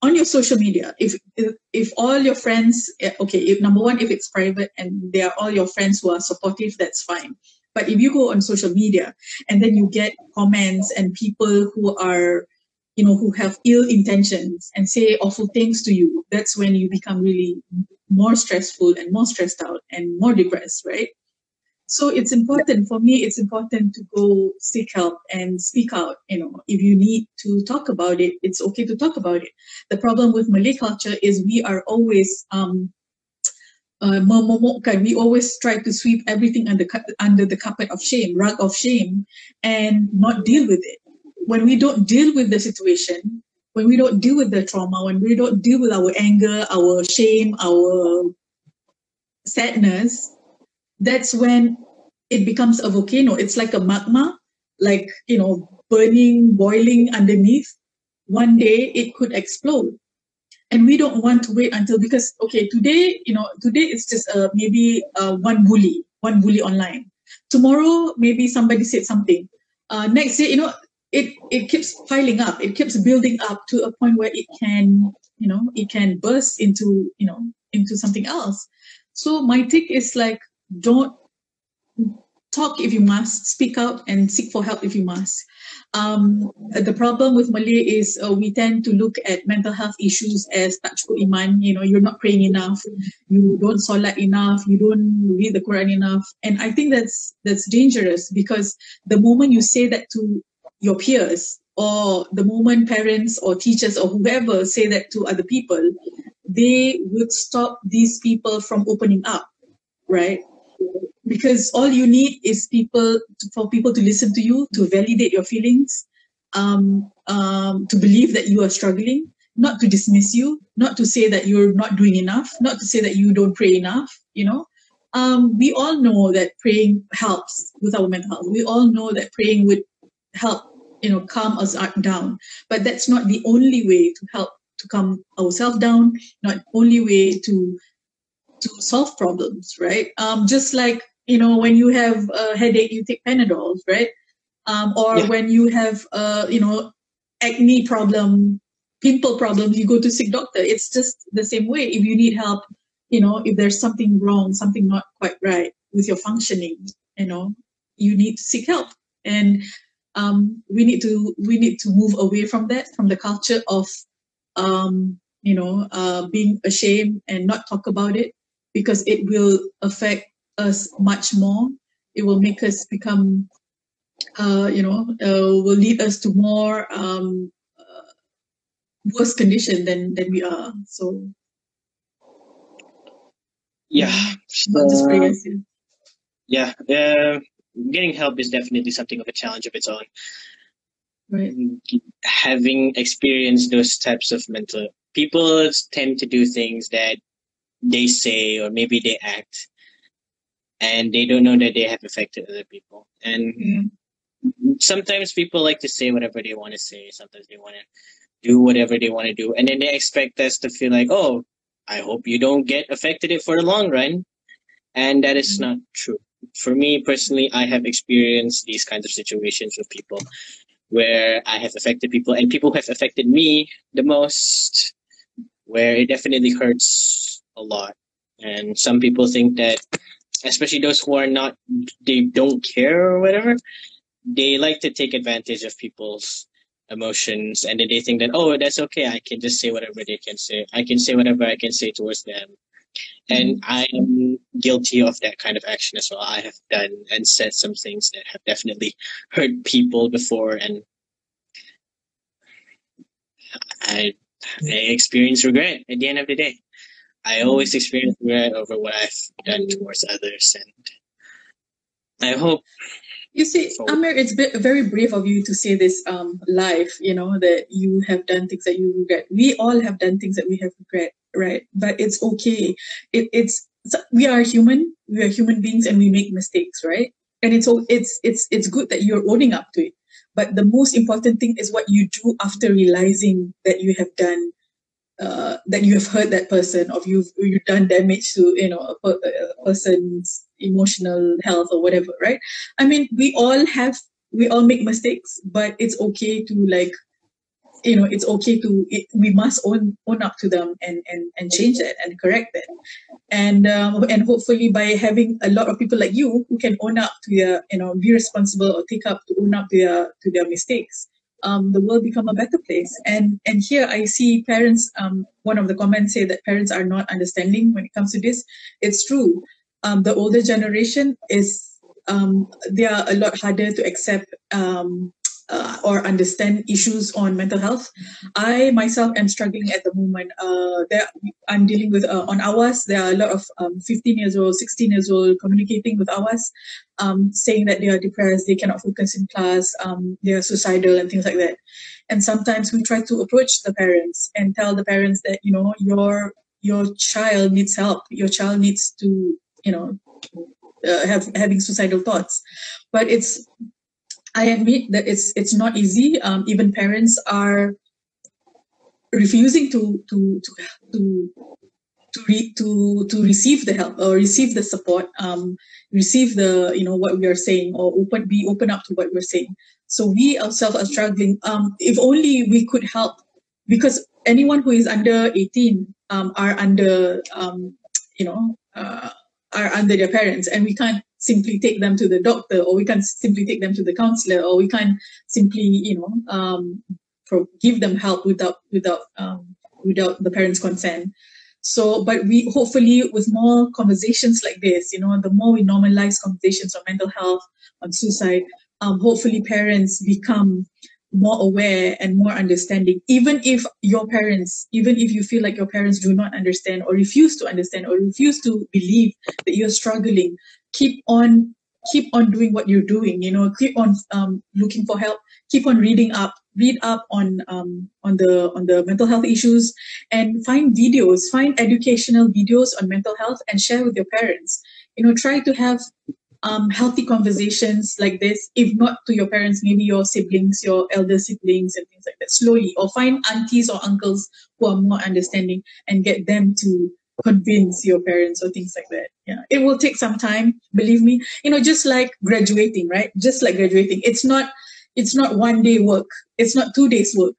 on your social media, if all your friends, if number one, if it's private and they are all your friends who are supportive, that's fine. But if you go on social media and then you get comments and people who are, who have ill intentions and say awful things to you, that's when you become really more stressful and more stressed out and more depressed, right? So it's important for me. It's important to go seek help and speak out. If you need to talk about it, it's okay to talk about it. The problem with Malay culture is we are always we always try to sweep everything under the carpet of shame, rug of shame, and not deal with it. When we don't deal with the situation, when we don't deal with the trauma, when we don't deal with our anger, our shame, our sadness, that's when it becomes a volcano. It's like a magma, like, burning, boiling underneath. One day it could explode. And we don't want to wait until, because, okay, today it's just maybe one bully online. Tomorrow, maybe somebody said something. Next day, it keeps piling up. It keeps building up to a point where it can burst into something else. So my take is like, don't talk if you must, speak out and seek for help if you must. The problem with Malay is we tend to look at mental health issues as tak cukup iman, you're not praying enough, you don't solat enough, you don't read the Quran enough. And I think that's dangerous, because the moment you say that to your peers, or the moment parents or teachers or whoever say that to other people, they would stop these people from opening up, right? Because all you need is for people to listen to you, to validate your feelings, to believe that you are struggling, not to dismiss you, not to say that you're not doing enough, not to say that you don't pray enough. We all know that praying helps with our mental health. We all know that praying would help, calm us down. But that's not the only way to help to calm ourselves down, not only way to solve problems, right? Just like, when you have a headache, you take Panadols, right? Or when you have, acne problem, pimple problems, you go to sick doctor. It's just the same way. If you need help, if there's something wrong, something not quite right with your functioning, you need to seek help. And we need to move away from that, from the culture of, being ashamed and not talk about it, because it will affect us much more. It will make us become, will lead us to more worse condition than we are. So not just prayers. Getting help is definitely something of a challenge of its own. Right. Having experienced those types of people tend to do things that they say, or maybe they act, and they don't know that they have affected other people. And sometimes people like to say whatever they want to say. Sometimes they want to do whatever they want to do. And then they expect us to feel like, oh, I hope you don't get affected it for the long run. And that is not true. For me personally, I have experienced these kinds of situations with people where I have affected people, and people have affected me the most, where it definitely hurts a lot. And some people think that, especially those who are not, they don't care or whatever, they like to take advantage of people's emotions, and then they think that, oh, that's okay, I can just say whatever they can say. I can say whatever I can say towards them. And I am guilty of that kind of action as well. I have done and said some things that have definitely hurt people before, and I experience regret at the end of the day. I always experience regret over what I've done towards others, and I hope. You see, Amir, it's very brave of you to say this live, that you have done things that you regret. We all have done things that we have regret, right? But it's okay. We are human. We are human beings, and we make mistakes, right? And it's good that you're owning up to it. But the most important thing is what you do after realizing that you have done, that you have hurt that person, or you've done damage to a person's emotional health or whatever, right? I mean, we all make mistakes, but it's okay to we must own up to them and change that and correct that. And hopefully by having a lot of people like you who can own up to their, be responsible or own up to their mistakes, the world become a better place. And here I see parents, one of the comments say that parents are not understanding when it comes to this. It's true. The older generation they are a lot harder to accept or understand issues on mental health. I myself am struggling at the moment. I'm dealing with, on AWAS, there are a lot of 15 years old, 16 years old communicating with AWAS, saying that they are depressed, they cannot focus in class, they are suicidal and things like that. And sometimes we try to approach the parents and tell the parents that, your child needs help. Your child needs to, having suicidal thoughts. But I admit that it's not easy. Even parents are refusing to receive the help or receive the support, receive the what we are saying, or be open up to what we're saying. So we ourselves are struggling. If only we could help, because anyone who is under 18 are under are under their parents, and we can't simply take them to the doctor, or we can't simply take them to the counselor, or we can't simply give them help without the parents' consent. So, but we hopefully, with more conversations like this, the more we normalize conversations on mental health, on suicide, hopefully parents become more aware and more understanding. Even if you feel like your parents do not understand, or refuse to understand, or refuse to believe that you're struggling, keep on doing what you're doing. Keep on looking for help. Keep on read up on the mental health issues, and find educational videos on mental health and share with your parents. Try to have healthy conversations like this. If not to your parents, maybe your siblings, your elder siblings, and things like that. Slowly, or find aunties or uncles who are more understanding, and get them to convince your parents, or things like that. Yeah, it will take some time, believe me. Just like graduating, right? Just like graduating, it's not 1 day work. It's not 2 days work.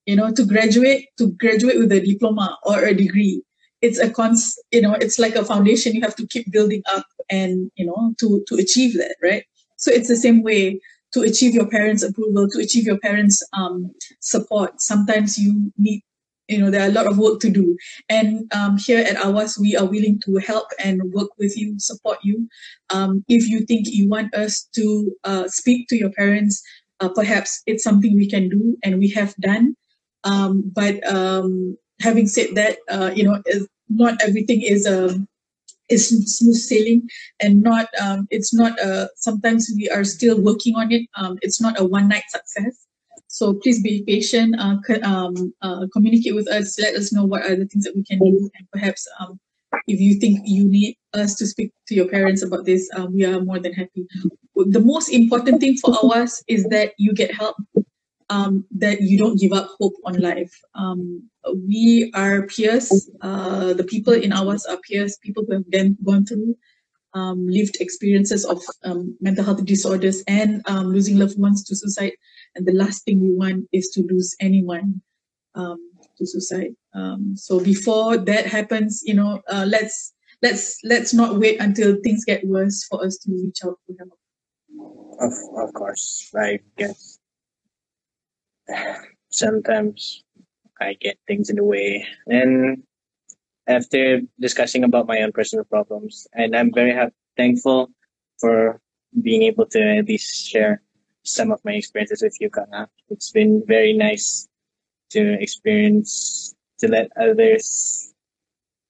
To graduate with a diploma or a degree, it's it's like a foundation you have to keep building up, and to achieve that, right? So it's the same way. To achieve your parents' approval, to achieve your parents' support, sometimes you need, there are a lot of work to do. And here at AWAS, we are willing to help and work with you, support you. If you think you want us to speak to your parents, perhaps it's something we can do, and we have done. But having said that, not everything is smooth sailing, and sometimes we are still working on it. It's not a one night success. So please be patient, communicate with us, let us know what are the things that we can do, and perhaps if you think you need us to speak to your parents about this, we are more than happy. The most important thing for us is that you get help, that you don't give up hope on life. We are peers. The people in AWAS are peers, people who have gone through lived experiences of mental health disorders and losing loved ones to suicide. And the last thing we want is to lose anyone to suicide. So before that happens, let's not wait until things get worse for us to reach out for help. Of course, I guess sometimes I get things in the way, and after discussing about my own personal problems, and I'm very thankful for being able to at least share some of my experiences with you, Kana. It's been very nice to let others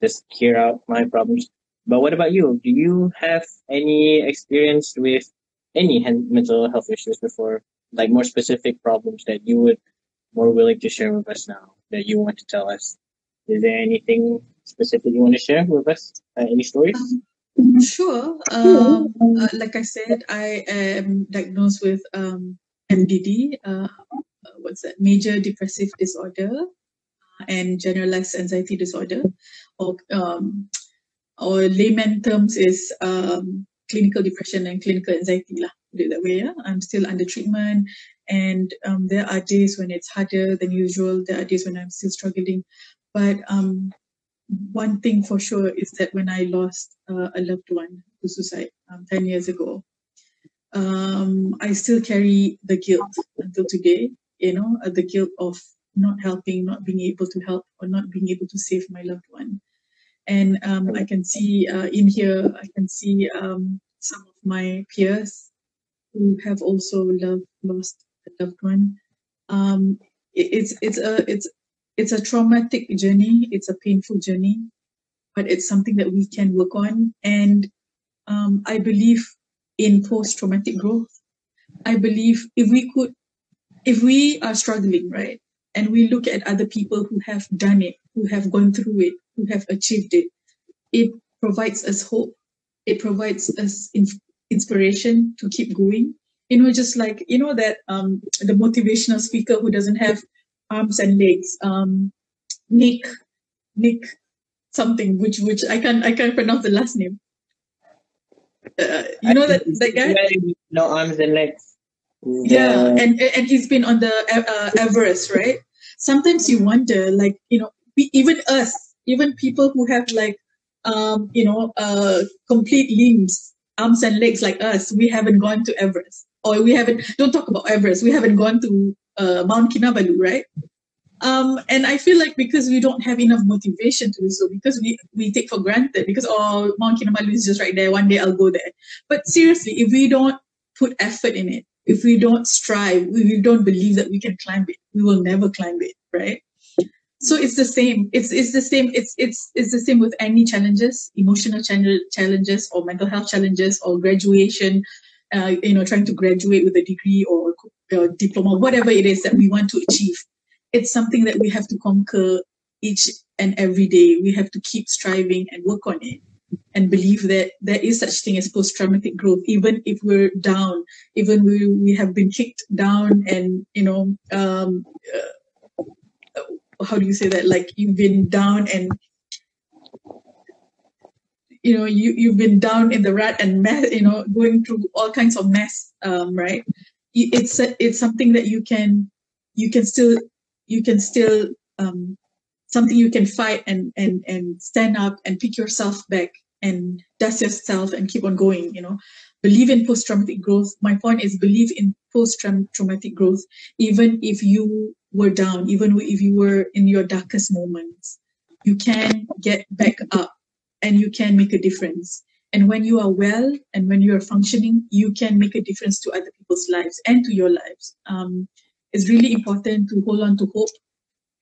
just hear out my problems. But what about you? Do you have any experience with any mental health issues before, like more specific problems that you would more willing to share with us now, that you want to tell us? Is there anything specific you want to share with us? Any stories? Sure. Like I said, I am diagnosed with MDD. Major depressive disorder, and generalized anxiety disorder, or layman terms is clinical depression and clinical anxiety lah. Put it that way. Yeah, I'm still under treatment, and there are days when it's harder than usual. There are days when I'm still struggling, but one thing for sure is that when I lost a loved one to suicide 10 years ago, I still carry the guilt until today, the guilt of not helping, not being able to help, or not being able to save my loved one. And I can see in here, I can see some of my peers who have also lost a loved one. It's a traumatic journey. It's a painful journey, but it's something that we can work on. And I believe in post-traumatic growth. I believe if we are struggling, right, and we look at other people who have done it, who have gone through it, who have achieved it, it provides us hope. it provides us inspiration to keep going. Just like that the motivational speaker who doesn't have arms and legs, Nick something, which I can't pronounce the last name. That guy? No arms and legs. Yeah, and he's been on the Everest, right? Sometimes you wonder, like, even us, even people who have like, complete limbs, arms and legs like us, we haven't gone to Everest, or we haven't. Don't talk about Everest. We haven't gone to Mount Kinabalu, right? And I feel like because we don't have enough motivation to do so, because we take for granted, because Mount Kinabalu is just right there. One day I'll go there. But seriously, if we don't put effort in it, if we don't strive, we don't believe that we can climb it, we will never climb it, right? So it's the same. It's the same. It's the same with any challenges, emotional challenges, or mental health challenges, or graduation. Trying to graduate with a degree or diploma, whatever it is that we want to achieve. It's something that we have to conquer each and every day. We have to keep striving and work on it, and believe that there is such thing as post-traumatic growth, even if we're down, even we have been kicked down, and how do you say that? Like, you've been down, and you've been down in the rat and mess, going through all kinds of mess, right? It's something that you can still something you can fight and stand up and pick yourself back and dust yourself and keep on going. Believe in post-traumatic growth. My point is, believe in post-traumatic growth, even if you were down, even if you were in your darkest moments, you can get back up and you can make a difference. And when you are well and when you are functioning, you can make a difference to other people's lives and to your lives. It's really important to hold on to hope.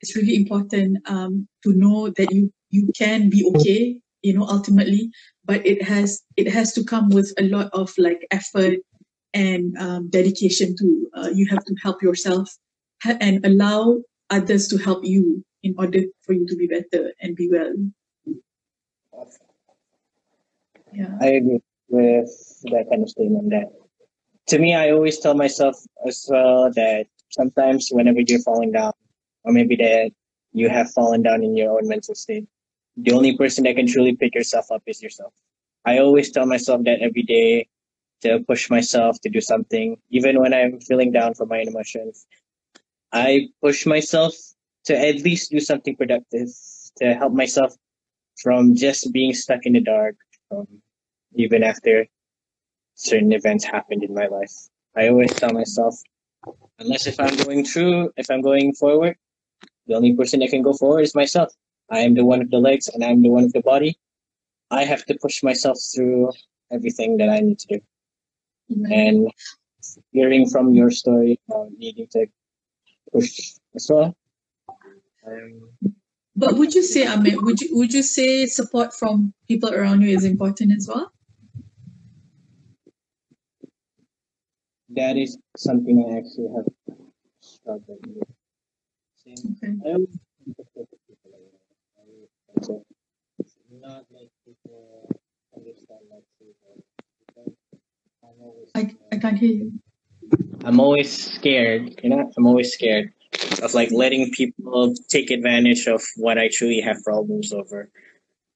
It's really important to know that you can be okay, ultimately, but it has to come with a lot of like effort and dedication too. You have to help yourself and allow others to help you in order for you to be better and be well. Yeah, I agree with that kind of statement. That, to me, I always tell myself as well that sometimes whenever you're falling down, or maybe that you have fallen down in your own mental state, the only person that can truly pick yourself up is yourself. I always tell myself that every day, to push myself to do something, even when I'm feeling down from my own emotions. I push myself to at least do something productive, to help myself from just being stuck in the dark, even after certain events happened in my life. I always tell myself, unless if I'm going forward, the only person that can go forward is myself. I am the one of the legs and I'm the one of the body. I have to push myself through everything that I need to do. Mm-hmm. And hearing from your story about needing to push as well. But would you say, Amir, would you say support from people around you is important as well? That is something I actually have struggled with. Okay. I always not like people understand my because I can't hear you. I'm always scared, I'm always scared of like letting people take advantage of what I truly have problems over.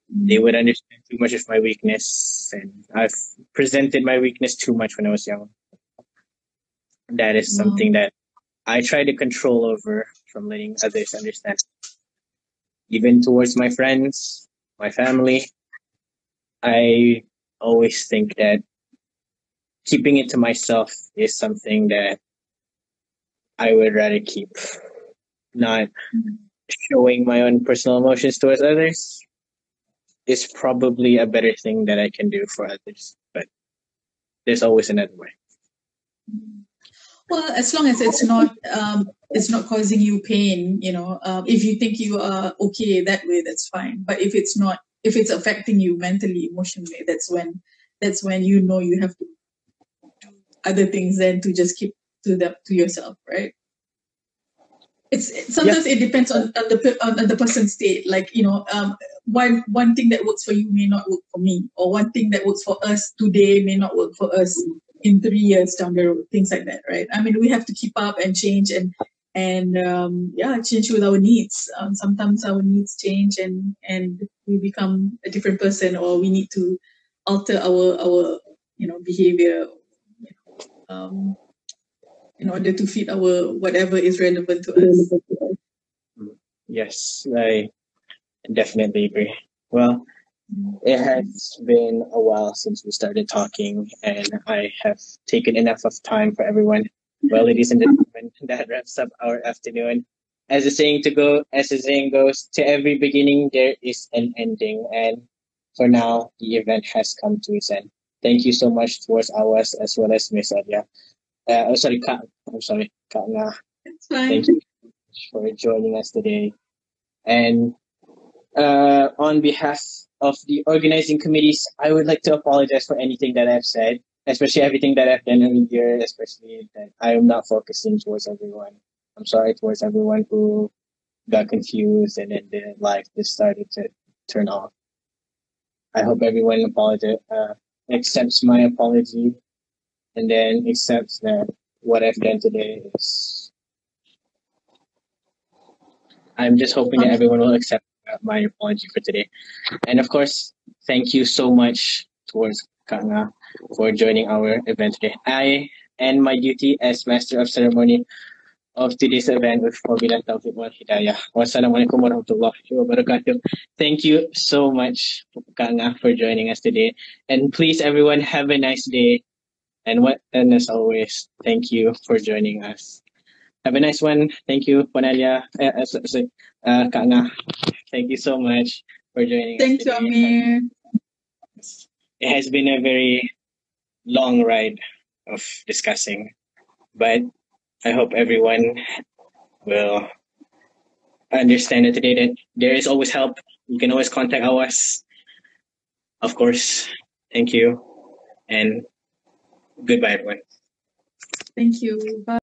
They would understand too much of my weakness, and I've presented my weakness too much when I was young. That is something that I try to control over from letting others understand. Even towards my friends, my family, I always think that keeping it to myself is something that I would rather keep. Not showing my own personal emotions towards others is probably a better thing that I can do for others. But there's always another way. Well, as long as it's not causing you pain, if you think you are okay that way, that's fine. But if it's affecting you mentally, emotionally, that's when you have to do other things than to just keep to yourself, right? Sometimes it depends on the person's state. Like, one thing that works for you may not work for me, or one thing that works for us today may not work for us in 3 years down the road. Things like that, right? I mean, we have to keep up and change and change with our needs. Sometimes our needs change and we become a different person, or we need to alter our behavior. In order to fit our whatever is relevant to us. Yes, I definitely agree. Well, it has been a while since we started talking, and I have taken enough of time for everyone. Well, ladies and gentlemen, that wraps up our afternoon. As the saying goes, to every beginning there is an ending, and for now, the event has come to its end. Thank you so much towards AWAS as well as Miss Adia. I'm sorry, Kak Nga. It's fine. Thank you for joining us today. And on behalf of the organizing committees, I would like to apologize for anything that I've said, especially everything that I've done earlier, especially that I am not focusing towards everyone. I'm sorry towards everyone who got confused and then the light just started to turn off. I hope everyone accepts my apology and then accepts that what I've done today is. I'm just hoping that everyone will accept my apology for today. And of course, thank you so much towards Kanga for joining our event today. I end my duty as Master of Ceremony of today's event with Wabillahi Taufiq wal Hidayah. Wassalamualaikum warahmatullahi wabarakatuh. Thank you so much, Kanga, for joining us today. And please, everyone, have a nice day. And as always, thank you for joining us. Have a nice one. Thank you, Ponalia. Kak Nga. Thank you so much for joining us. Thank you, Amir. It has been a very long ride of discussing, but I hope everyone will understand that today that there is always help. You can always contact us. Of course. Thank you. And goodbye, everyone. Thank you. Bye.